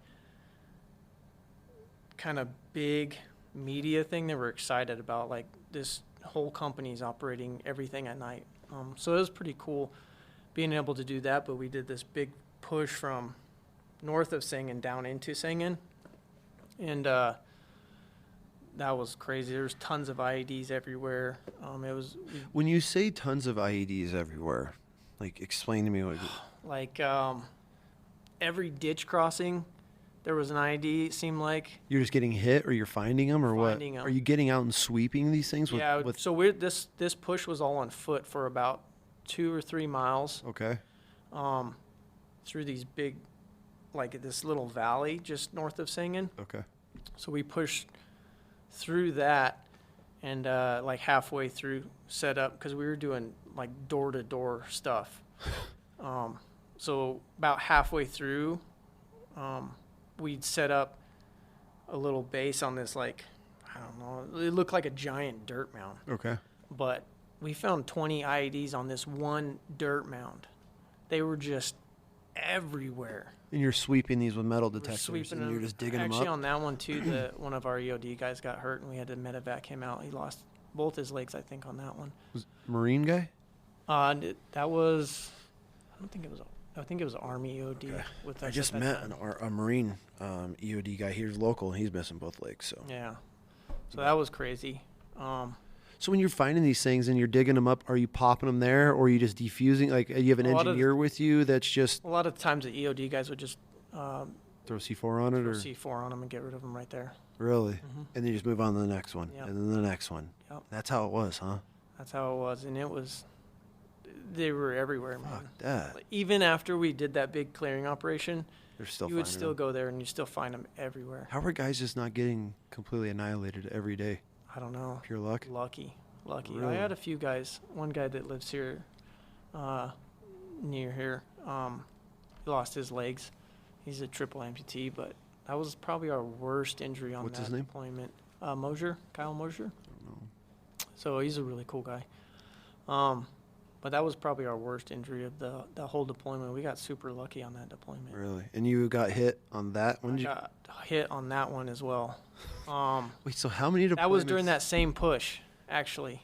kind of big media thing that we're excited about. Like this whole company's operating everything at night. So it was pretty cool being able to do that. But we did this big push from north of Sangin down into Sangin. And that was crazy. There's tons of IEDs everywhere. When you say tons of IEDs everywhere, like explain to me what. Like every ditch crossing, there was an IED. It seemed like you're just getting hit, or you're finding them, or what? Are you getting out and sweeping these things? So this push was all on foot for about 2 or 3 miles. Okay. Through these big, like this little valley just north of Sangin. Okay. So we pushed through that, and like halfway through set up, because we were doing like door-to-door stuff. So about halfway through, we'd set up a little base on this, like, I don't know. It looked like a giant dirt mound. Okay. But we found 20 IEDs on this one dirt mound. They were just everywhere. And you're sweeping these with metal detectors, and you're just digging them up? Actually, on that one, too, one of our EOD guys got hurt, and we had to medevac him out. He lost both his legs, I think, on that one. Was Marine guy? That was, I think it was Army EOD. Okay. With I just met a Marine EOD guy here's local, and he's missing both legs. So yeah. So that was crazy. So when you're finding these things and you're digging them up, are you popping them there, or are you just defusing? Like, you have an engineer with you that's just... A lot of times the EOD guys would just... throw C4 on it? Throw C4 on them and get rid of them right there. Really? Mm-hmm. And then you just move on to the next one. Yep. And then the next one. Yep. That's how it was, huh? That's how it was. And it was... They were everywhere, man. Fuck that. Even after we did that big clearing operation, you would still go there and you still find them everywhere. How are guys just not getting completely annihilated every day? I don't know. Pure luck? Lucky. Really? I had a few guys. One guy that lives here, near here, he lost his legs. He's a triple amputee, but that was probably our worst injury on that deployment. Mosier, Kyle Mosier. I don't know. So he's a really cool guy. But that was probably our worst injury of the whole deployment. We got super lucky on that deployment. Really? And you got hit on that one? I got hit on that one as well. Wait, so how many deployments? That was during that same push, actually.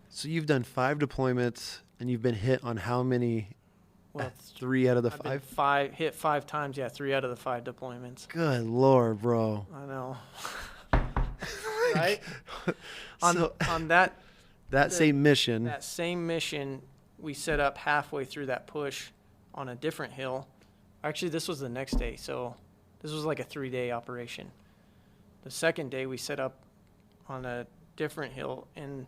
So you've done 5 deployments, and you've been hit on how many? Well, 3 out of the I've 5? Been hit 5 times, yeah, 3 out of the 5 deployments. Good Lord, bro. I know. Right? So, on that same mission. That same mission, we set up halfway through that push on a different hill. Actually, this was the next day, so this was like a 3-day operation. The second day, we set up on a different hill, and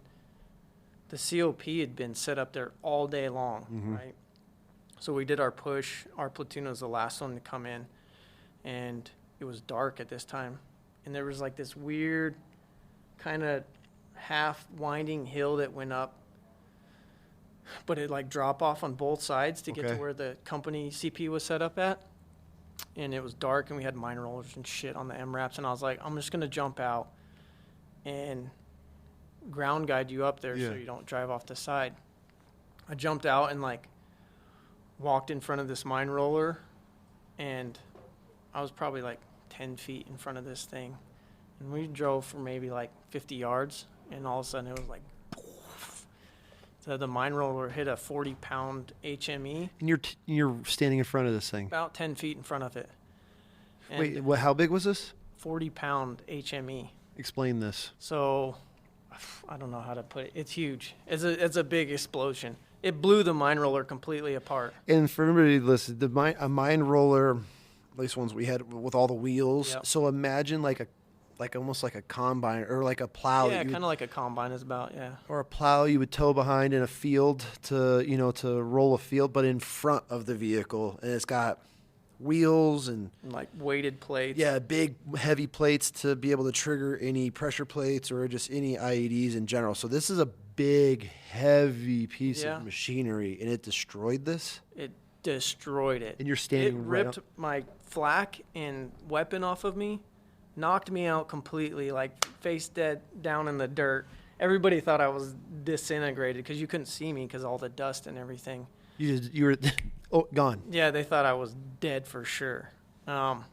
the COP had been set up there all day long, right? So we did our push. Our platoon was the last one to come in, and it was dark at this time. And there was like this weird kind of half winding hill that went up, but it like drop off on both sides to get to where the company CP was set up at. And it was dark, and we had mine rollers and shit on the MRAPs. And I was like, I'm just going to jump out and ground guide you up there so you don't drive off the side. I jumped out and like walked in front of this mine roller, and I was probably like 10 feet in front of this thing. And we drove for maybe like 50 yards, and all of a sudden it was like, poof. So the mine roller hit a 40-pound HME. And you're standing in front of this thing? About 10 feet in front of it. And wait, how big was this? 40-pound HME. Explain this. So, I don't know how to put it. It's huge. It's a big explosion. It blew the mine roller completely apart. And for everybody to listen, a mine roller, at least ones we had with all the wheels. Yep. So imagine almost like a combine or like a plow. Yeah, kind of like a combine is about, yeah. Or a plow you would tow behind in a field to roll a field, but in front of the vehicle. And it's got wheels and like weighted plates. Yeah, big heavy plates to be able to trigger any pressure plates or just any IEDs in general. So this is a big, heavy piece of machinery, and it destroyed this? It destroyed it. And you're standing It ripped my flak and weapon off of me, knocked me out completely, like face dead down in the dirt. Everybody thought I was disintegrated because you couldn't see me because all the dust and everything. You were gone. Yeah, they thought I was dead for sure. Damn,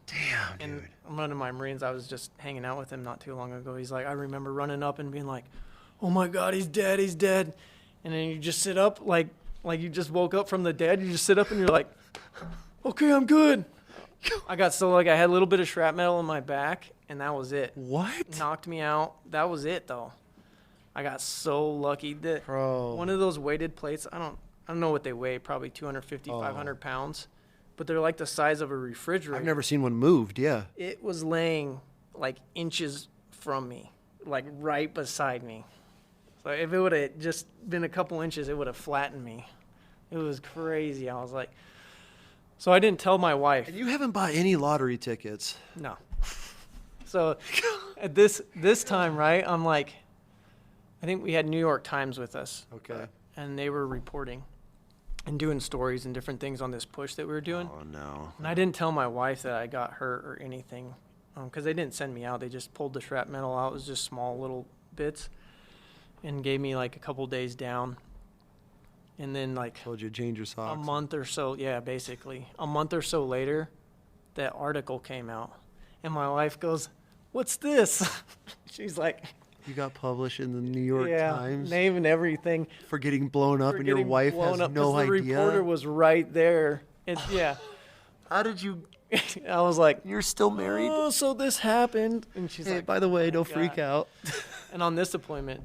and dude. One of my Marines, I was just hanging out with him not too long ago. He's like, I remember running up and being like, oh my God, he's dead. And then you just sit up like you just woke up from the dead. You just sit up and you're like, okay, I'm good. I got so like I had a little bit of shrapnel in my back, and that was it. What? Knocked me out. That was it though. I got so lucky that Bro. One of those weighted plates, I don't know what they weigh, probably 250, 500 pounds, but they're like the size of a refrigerator. I've never seen one moved, yeah. It was laying like inches from me, like right beside me. So if it would have just been a couple inches, it would have flattened me. It was crazy. I was like, so I didn't tell my wife. And you haven't bought any lottery tickets. No. So at this time, right, I'm like, I think we had New York Times with us. Okay. And they were reporting and doing stories and different things on this push that we were doing. Oh, no. And I didn't tell my wife that I got hurt or anything. because they didn't send me out. They just pulled the shrapnel out. It was just small little bits and gave me like a couple days down. And then like told you to change your socks. A month or so, yeah, basically. A month or so later, that article came out. And my wife goes, "What's this?" She's like, you got published in the New York Times. Name and everything. For getting blown up, and your wife has no idea. The reporter was right there. Yeah. How did you? I was like, "You're still married?" "Oh, so this happened." And she's hey, like, by the way, don't God. freak out. And on this deployment,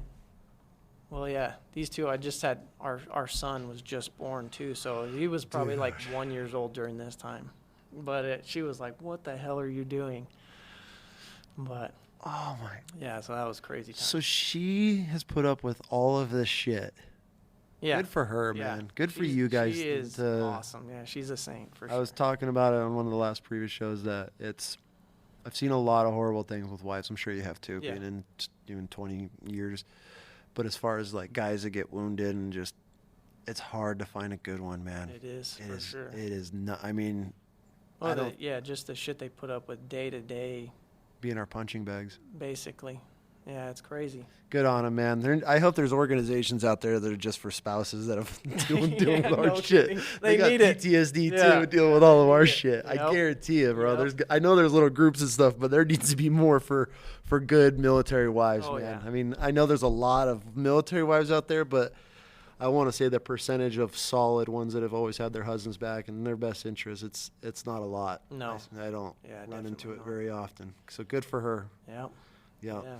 well, yeah, these two, I just had, our son was just born too. So he was probably like 1 year old during this time. But she was like, "What the hell are you doing?" But. Oh my. Yeah, so that was crazy time. So she has put up with all of this shit. Yeah. Good for her, man. Good for you guys. She is awesome. Yeah, she's a saint for sure. I was talking about it on one of the last previous shows that I've seen a lot of horrible things with wives. I'm sure you have too, being in even 20 years. But as far as like guys that get wounded and just, it's hard to find a good one, man. It is, for sure. It is not. I mean, well, just the shit they put up with day to day. Being our punching bags. Basically. Yeah, it's crazy. Good on them, man. I hope there's organizations out there that are just for spouses that have dealing with our shit. Kidding. They got need PTSD too, dealing with all of our shit. Yep. I guarantee you, bro. Yep. I know there's little groups and stuff, but there needs to be more for good military wives, man. Yeah. I mean, I know there's a lot of military wives out there, but I want to say the percentage of solid ones that have always had their husbands back and in their best interest, it's not a lot. No. I don't run into it very often. So good for her. Yep. Yeah. Yeah.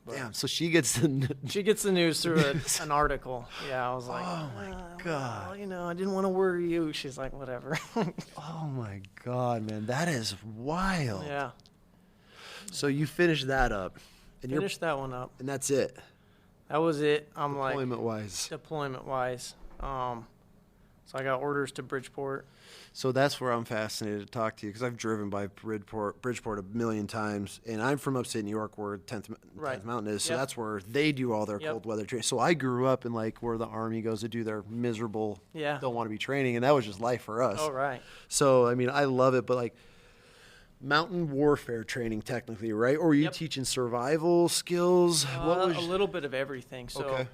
Damn, so she gets the news through an article. Yeah, I was like, oh my God. Well, I didn't want to worry you. She's like, whatever. Oh my God, man, that is wild. Yeah. So you finished that up. And Finished that one up. And that's it. That was it. I'm Deployment wise. So I got orders to Bridgeport. So that's where I'm fascinated to talk to you because I've driven by Bridgeport a million times, and I'm from upstate New York where 10th Mountain is. So that's where they do all their cold weather training. So I grew up in like where the Army goes to do their miserable, don't want to be training, and that was just life for us. Oh, right. So I mean, I love it, but like mountain warfare training, technically, right? Or were you teaching survival skills? A little bit of everything. So,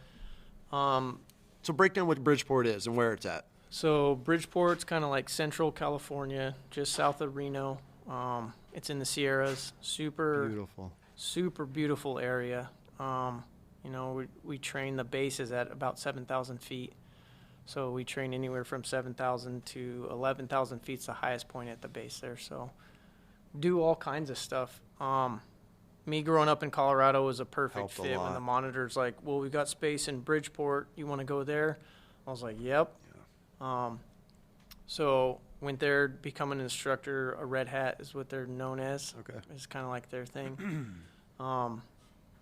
so break down what Bridgeport is and where it's at. So Bridgeport's kind of like central California, just south of Reno. It's in the Sierras. Super beautiful area. We train, the base is at about 7,000 feet. So we train anywhere from 7,000 to 11,000 feet is the highest point at the base there. So do all kinds of stuff. Me growing up in Colorado was a perfect fit when the monitor's like, well, we got space in Bridgeport. You want to go there? I was like, yep. So went there, become an instructor. A red hat is what they're known as. Okay. It's kind of like their thing.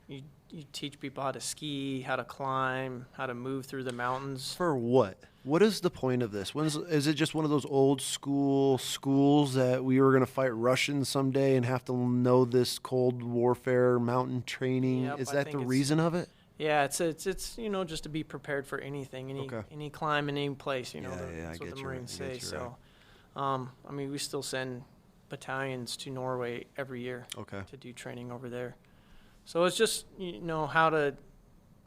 You teach people how to ski, how to climb, how to move through the mountains. For what? What is the point of this? Is it just one of those old schools that we were going to fight Russians someday and have to know this Cold Warfare mountain training? Yep, is that the reason of it? Yeah, it's just to be prepared for anything, any climb in any place. That's what the Marines say. So, we still send battalions to Norway every year to do training over there. So it's just how to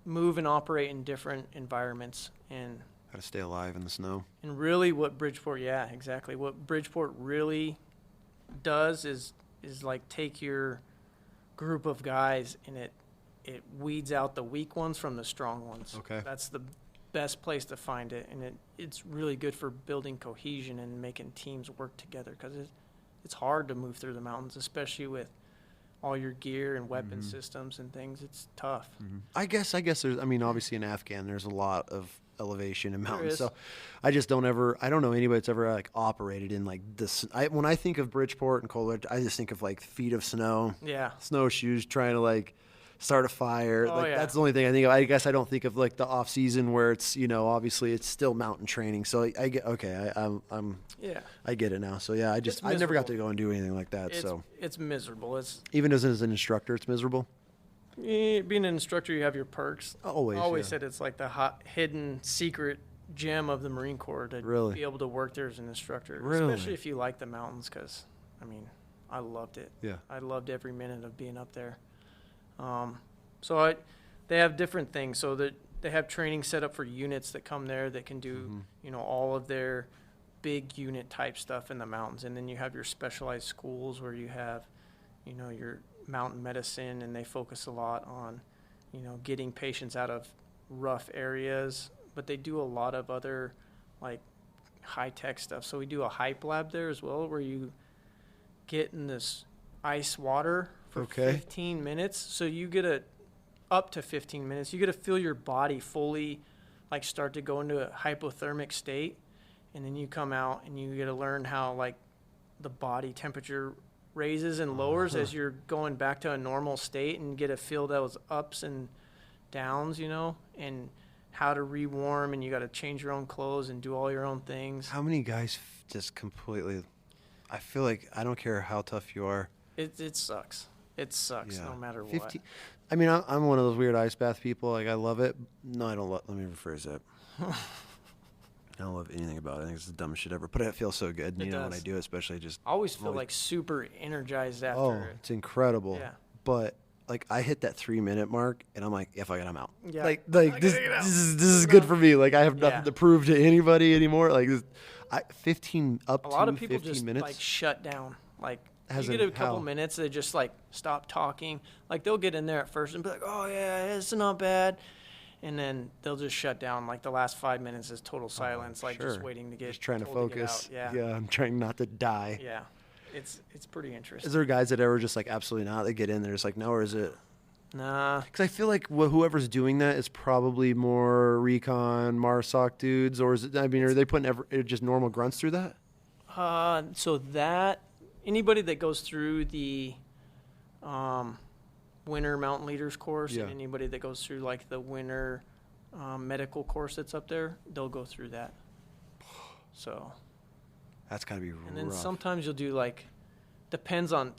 move and operate in different environments and how to stay alive in the snow. And really, what Bridgeport really does is like take your group of guys and it weeds out the weak ones from the strong ones. Okay. That's the best place to find it, and it's really good for building cohesion and making teams work together because it's hard to move through the mountains, especially with all your gear and weapon systems and things. It's tough. Mm-hmm. I guess there's, obviously in Afghan there's a lot of elevation in mountains. So I don't know anybody that's ever like operated in like this. When I think of Bridgeport and cold, I just think of like feet of snow. Yeah. Snowshoes trying to like start a fire. That's the only thing I think of. I guess I don't think of like the off season where it's, obviously it's still mountain training. So I get, I get it now. So yeah, I never got to go and do anything like that. It's miserable. Even as an instructor, it's miserable. Being an instructor, you have your perks. Always said it's like the hidden secret gem of the Marine Corps to be able to work there as an instructor. Especially if you like the mountains, because, I loved it. Yeah. I loved every minute of being up there. So they have different things. So that they have training set up for units that come there that can do, all of their big unit type stuff in the mountains. And then you have your specialized schools where you have, your mountain medicine, and they focus a lot on, getting patients out of rough areas. But they do a lot of other, like, high-tech stuff. So we do a hype lab there as well, where you get in this ice water for 15 minutes. So you get up to 15 minutes. You get to feel your body fully, like, start to go into a hypothermic state. And then you come out and you get to learn how, like, the body temperature raises and lowers as you're going back to a normal state, and get to feel those ups and downs, and how to rewarm, and you got to change your own clothes and do all your own things. How many guys just completely, I feel like I don't care how tough you are. It sucks. It sucks no matter 15, what. I mean, I'm one of those weird ice bath people. Like, I love it. No, I don't let me rephrase that. I don't love anything about it. I think it's the dumbest shit ever. But it feels so good, when I do it, especially just. I always feel like super energized after. Oh, it's incredible. Yeah. But like, I hit that 3-minute mark, and I'm like, if I get, I'm out. Yeah. Like this is good for me. Like, I have nothing to prove to anybody anymore. Like, 15 up to 15 minutes. A lot of people just like shut down. Like, you get a couple minutes, they just like stop talking. Like, they'll get in there at first and be like, oh yeah, it's not bad. And then they'll just shut down. Like, the last 5 minutes is total silence, just waiting to get. Just trying to focus. Yeah, I'm trying not to die. Yeah, it's pretty interesting. Is there guys that ever just like absolutely not? They get in there, just like no, or is it? Nah. Because I feel like whoever's doing that is probably more recon, MARSOC dudes, or is it? I mean, are they putting just normal grunts through that? So that anybody that goes through the winter mountain leaders course, and anybody that goes through like the winter medical course that's up there, they'll go through that. So that's gotta be rough. And then sometimes you'll do, like, depends on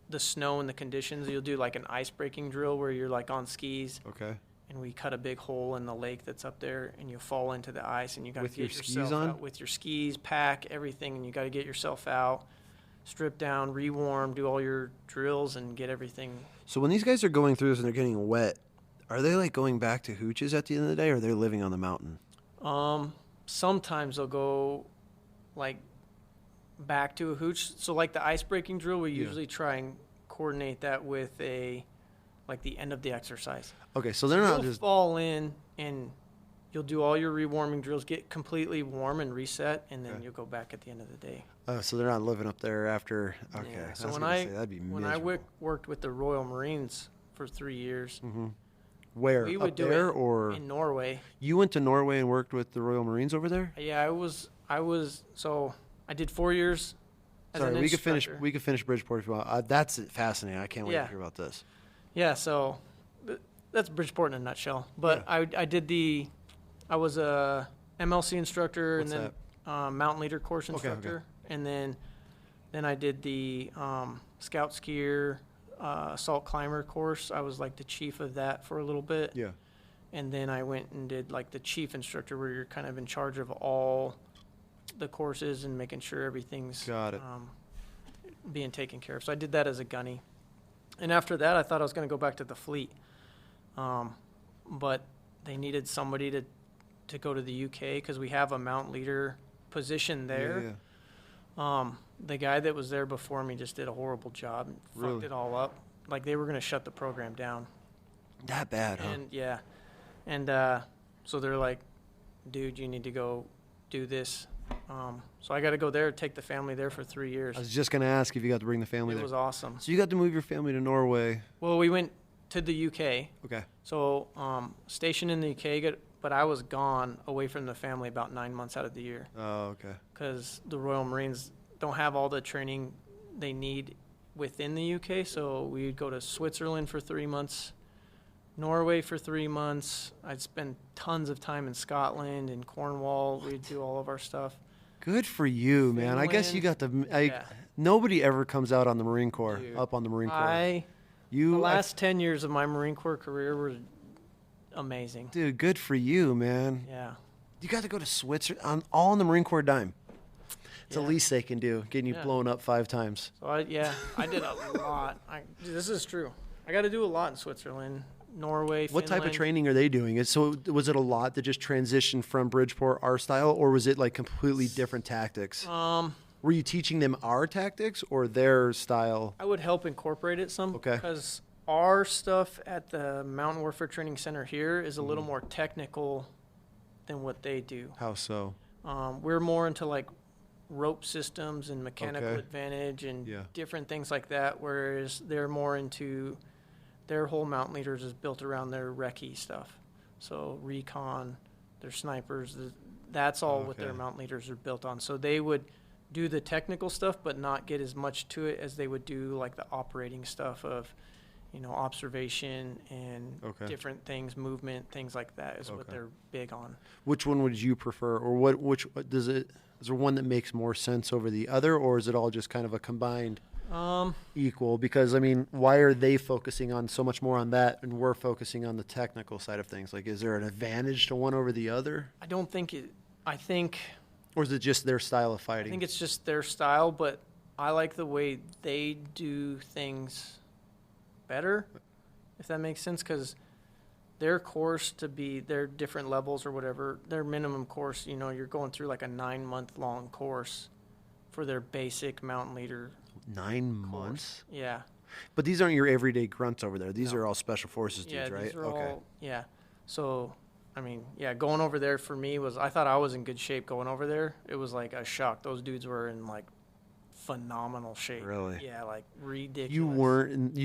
the snow and the conditions, you'll do like an ice breaking drill where you're like on skis. Okay. And we cut a big hole in the lake that's up there, and you fall into the ice, and you got to get yourself skis on? out with your skis, pack everything, and you got to get yourself out, strip down, rewarm, do all your drills, and get everything. So when these guys are going through this and they're getting wet, are they like going back to hooches at the end of the day, or are they living on the mountain? Sometimes they'll go like back to a hooch. So like the ice breaking drill, we usually try and coordinate that with like the end of the exercise. Okay, so they're not you'll just fall in and you'll do all your rewarming drills, get completely warm and reset, and then you'll go back at the end of the day. Oh, so they're not living up there after. Okay, yeah. So when I worked with the Royal Marines for 3 years. Mm-hmm. Where? We would up do there it or in Norway. You went to Norway and worked with the Royal Marines over there? Yeah, I was. So I did 4 years. Sorry, we could finish Bridgeport if you want. That's fascinating. I can't wait to hear about this. Yeah, so that's Bridgeport in a nutshell. But I was a MLC instructor. What's and then mountain leader course instructor. Okay. And then I did the scout skier assault climber course. I was like the chief of that for a little bit. Yeah. And then I went and did like the chief instructor, where you're kind of in charge of all the courses and making sure everything's being taken care of. So I did that as a gunny. And after that, I thought I was going to go back to the fleet. But they needed somebody to go to the UK because we have a mountain leader position there. Yeah. The guy that was there before me just did a horrible job and fucked it all up. Like, they were going to shut the program down. That bad, huh? And yeah. And so they're like, dude, you need to go do this. So I got to go there, take the family there for 3 years. I was just going to ask if you got to bring the family there. It was awesome. So you got to move your family to Norway. Well, we went to the UK. Okay. So stationed in the UK, but I was gone away from the family about 9 months out of the year. Oh, okay. Because the Royal Marines don't have all the training they need within the UK. So we'd go to Switzerland for 3 months, Norway for 3 months. I'd spend tons of time in Scotland and Cornwall. We'd do all of our stuff. Good for you, man. Finland. I guess you got nobody ever comes out on the Marine Corps, up on the Marine Corps. The last 10 years of my Marine Corps career were amazing. Dude, good for you, man. Yeah. You got to go to Switzerland all on the Marine Corps dime. It's the least they can do, getting you blown up 5 times. So I did a lot. This is true. I got to do a lot in Switzerland, Norway, Finland. What type of training are they doing? So was it a lot that just transitioned from Bridgeport our style, or was it like completely different tactics? Were you teaching them our tactics or their style? I would help incorporate it some. Okay. Because our stuff at the Mountain Warfare Training Center here is a little more technical than what they do. How so? We're more into like rope systems and mechanical advantage and different things like that, whereas they're more into their whole mountain leaders is built around their recce stuff. So recon, their snipers, that's all what their mountain leaders are built on. So they would do the technical stuff but not get as much to it as they would do like the operating stuff of, observation and different things, movement, things like that is what they're big on. Which one would you prefer, or which is there one that makes more sense over the other, or is it all just kind of a combined equal? Because, why are they focusing on so much more on that and we're focusing on the technical side of things? Like, is there an advantage to one over the other? I don't think Or is it just their style of fighting? I think it's just their style, but I like the way they do things better, if that makes sense, because their course to be their different levels or whatever, their minimum course, you're going through like a 9-month-long course for their basic mountain leader 9 months? Yeah. But these aren't your everyday grunts over there. These are all special forces dudes, right? These are all, So, going over there for me I thought I was in good shape going over there. It was like a shock. Those dudes were in like phenomenal shape. Really? Yeah, like ridiculous. You weren't,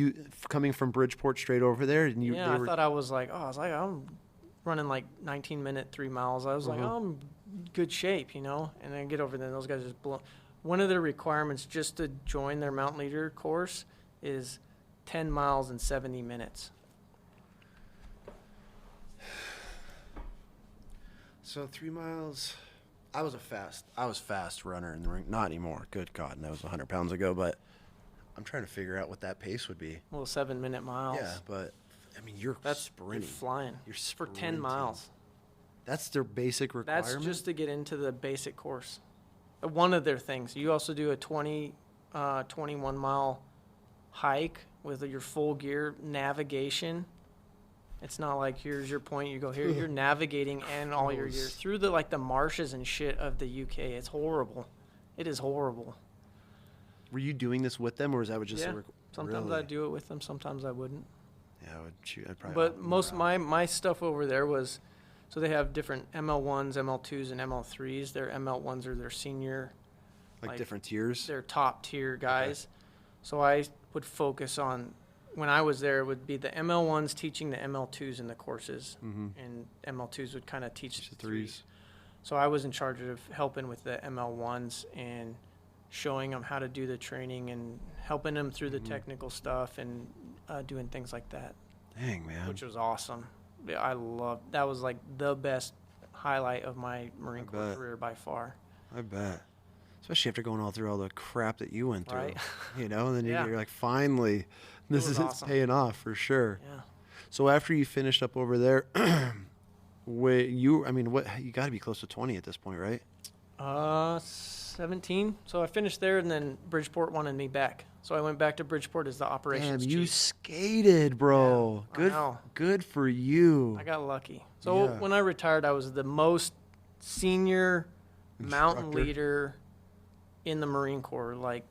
coming from Bridgeport straight over there? And I thought I was like, I'm running like 19-minute 3 miles. I was like, I'm in good shape, And then I get over there and those guys just blow. One of their requirements just to join their mountain leader course is 10 miles in 70 minutes. So 3 miles. I was fast runner in the ring. Not anymore. Good God, and that was 100 pounds ago. But I'm trying to figure out what that pace would be. Well, 7-minute miles. Yeah, but you're sprinting. You're flying. You're sprinting. For 10 miles. That's their basic requirement. That's just to get into the basic course. One of their things. You also do a 21-mile hike with your full gear navigation. It's not like here's your point, you go here. You're navigating and all your gear through the marshes and shit of the UK. It's horrible. It is horrible. Were you doing this with them, or is that just sometimes I'd do it with them, sometimes I wouldn't. Yeah, I would shoot. I'd probably. But most my stuff over there was, so they have different ML1s, ML2s, and ML3s. Their ML1s are their senior, like different tiers. They're top tier guys. Okay. So I would focus on. When I was there, it would be the ML1s teaching the ML2s in the courses, and ML2s would kind of teach the threes. So I was in charge of helping with the ML1s and showing them how to do the training and helping them through the technical stuff and doing things like that. Dang, man. Which was awesome. I loved that. Was like the best highlight of my Marine Corps career by far. I bet. Especially after going all through all the crap that you went through. Right. And then you're like, finally, this is awesome. Paying off for sure. Yeah. So after you finished up over there, you got to be close to 20 at this point, right? 17. So I finished there, and then Bridgeport wanted me back. So I went back to Bridgeport as the operations chief. You skated, bro. Yeah, good for you. I got lucky. So when I retired, I was the most senior mountain leader in the Marine Corps. Like,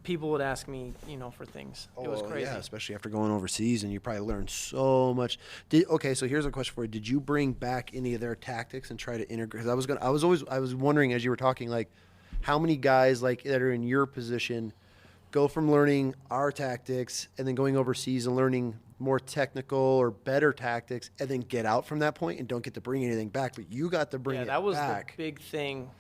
people would ask me, for things. It was crazy. Yeah, especially after going overseas, and you probably learned so much. So here's a question for you. Did you bring back any of their tactics and try to integrate? Because I was wondering as you were talking, like, how many guys like that are in your position go from learning our tactics and then going overseas and learning more technical or better tactics and then get out from that point and don't get to bring anything back, but you got to bring it back. Yeah, that was the big thing.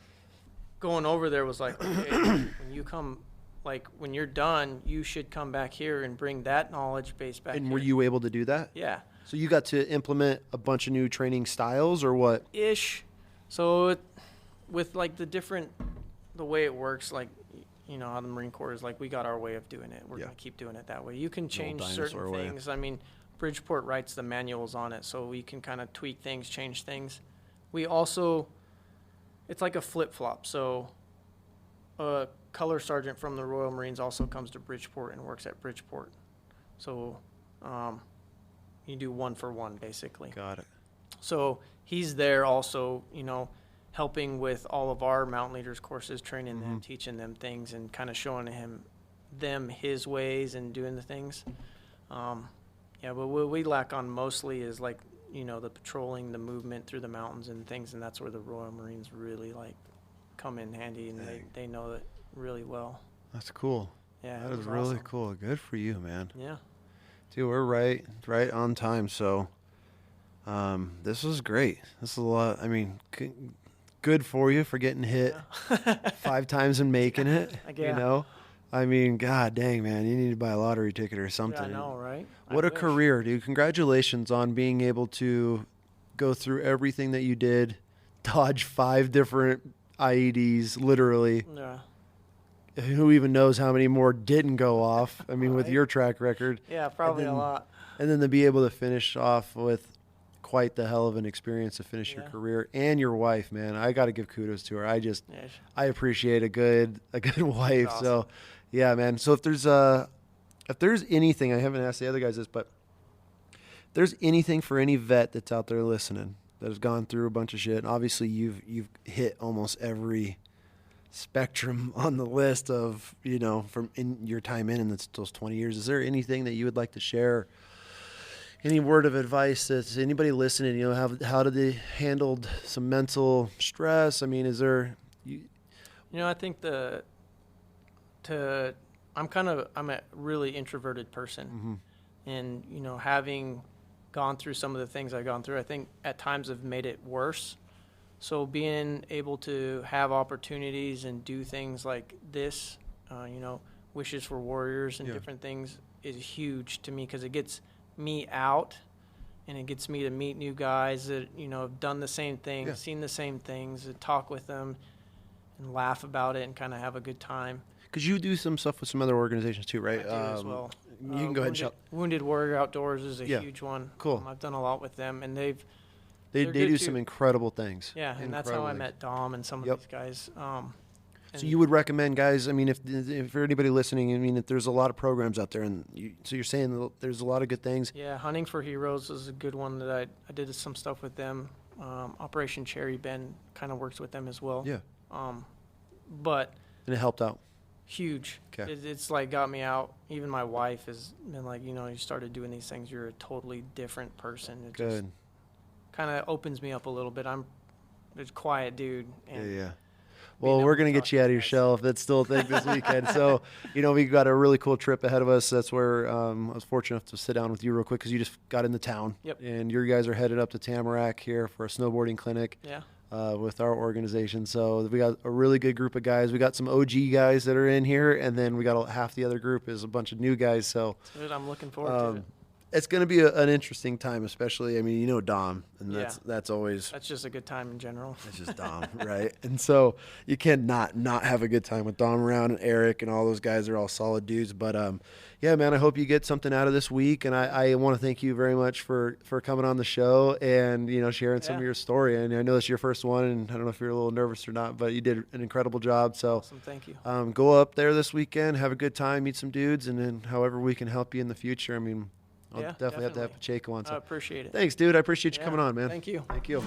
Going over there was like, okay, when you come, like, when you're done, you should come back here and bring that knowledge base back. And were you able to do that? Yeah. So you got to implement a bunch of new training styles or what? So with like the way it works, like, how the Marine Corps is like, we got our way of doing it. We're going to keep doing it that way. You can change certain things. Bridgeport writes the manuals on it, so we can kind of tweak things, change things. We also, it's like a flip-flop. So a color sergeant from the Royal Marines also comes to Bridgeport and works at Bridgeport. So you do 1 for 1, basically. Got it. So he's there also, you know, helping with all of our mountain leaders courses, training them, teaching them things, and kind of showing them his ways and doing the things. Yeah, but what we lack on mostly is, like, you know, the patrolling, the movement through the mountains and things, and that's where the Royal Marines really, like, come in handy, and they know it really well. That's cool. Yeah, that is really awesome. Cool. Good for you, man. Yeah. Dude, we're right on time, so this was great. This is a lot. I mean, good for you for getting hit 5 times and making it, you know? I mean, God dang, man, you need to buy a lottery ticket or something. Yeah, I know, right? What a career, dude. Congratulations on being able to go through everything that you did, dodge 5 different IEDs, literally. Yeah. Who even knows how many more didn't go off? I mean, with your track record. Yeah, probably a lot. And then to be able to finish off with quite the hell of an experience to finish your career, and your wife, man. I got to give kudos to her. I appreciate a good wife. Awesome. So, yeah, man. So if there's anything, I haven't asked the other guys this, but if there's anything for any vet that's out there listening that has gone through a bunch of shit, and obviously you've hit almost every spectrum on the list of, you know, from in your time in those 20 years. Is there anything that you would like to share? Any word of advice that anybody listening, you know, how did they handled some mental stress? I mean, is there you know, I think I'm a really introverted person, and, you know, having gone through some of the things I've gone through, I think at times have made it worse. So being able to have opportunities and do things like this, you know, Wishes for Warriors and different things is huge to me, because it gets me out and it gets me to meet new guys that, you know, have done the same things, seen the same things, and talk with them and laugh about it and kind of have a good time. Because you do some stuff with some other organizations too, right? I do as well. You can go ahead and shout. Wounded Warrior Outdoors is a huge one. Cool. I've done a lot with them, and they do some incredible things. Yeah, and that's how I met Dom and some of these guys. So you would recommend, guys, I mean, if for anybody listening, I mean, if there's a lot of programs out there, and so you're saying that there's a lot of good things. Yeah, Hunting for Heroes is a good one that I did some stuff with them. Operation Cherry Bend kind of works with them as well. Yeah. And it helped out. Huge. Okay. It's like got me out. Even my wife has been like, you know, you started doing these things, you're a totally different person. It just kind of opens me up a little bit. I'm a quiet dude. And well, we're going to get you out of your shell if that's still a thing this weekend. So, you know, we got a really cool trip ahead of us. That's where I was fortunate enough to sit down with you real quick, because you just got into town. Yep. And your guys are headed up to Tamarack here for a snowboarding clinic. Yeah. With our organization. So we got a really good group of guys. We got some OG guys that are in here, and then we got half the other group is a bunch of new guys. So good. I'm looking forward to it. It's going to be an interesting time, especially, I mean, you know, Dom, and that's always... That's just a good time in general. It's just Dom, right? And so you can't not have a good time with Dom around, and Eric and all those guys are all solid dudes. But, yeah, man, I hope you get something out of this week, and I want to thank you very much for coming on the show and, you know, sharing some of your story. And I know it's your first one, and I don't know if you're a little nervous or not, but you did an incredible job. So awesome, thank you. Go up there this weekend, have a good time, meet some dudes, and then however we can help you in the future. I mean... I'll definitely have to have Pacheco on. So. I appreciate it. Thanks, dude. I appreciate you coming on, man. Thank you. Thank you.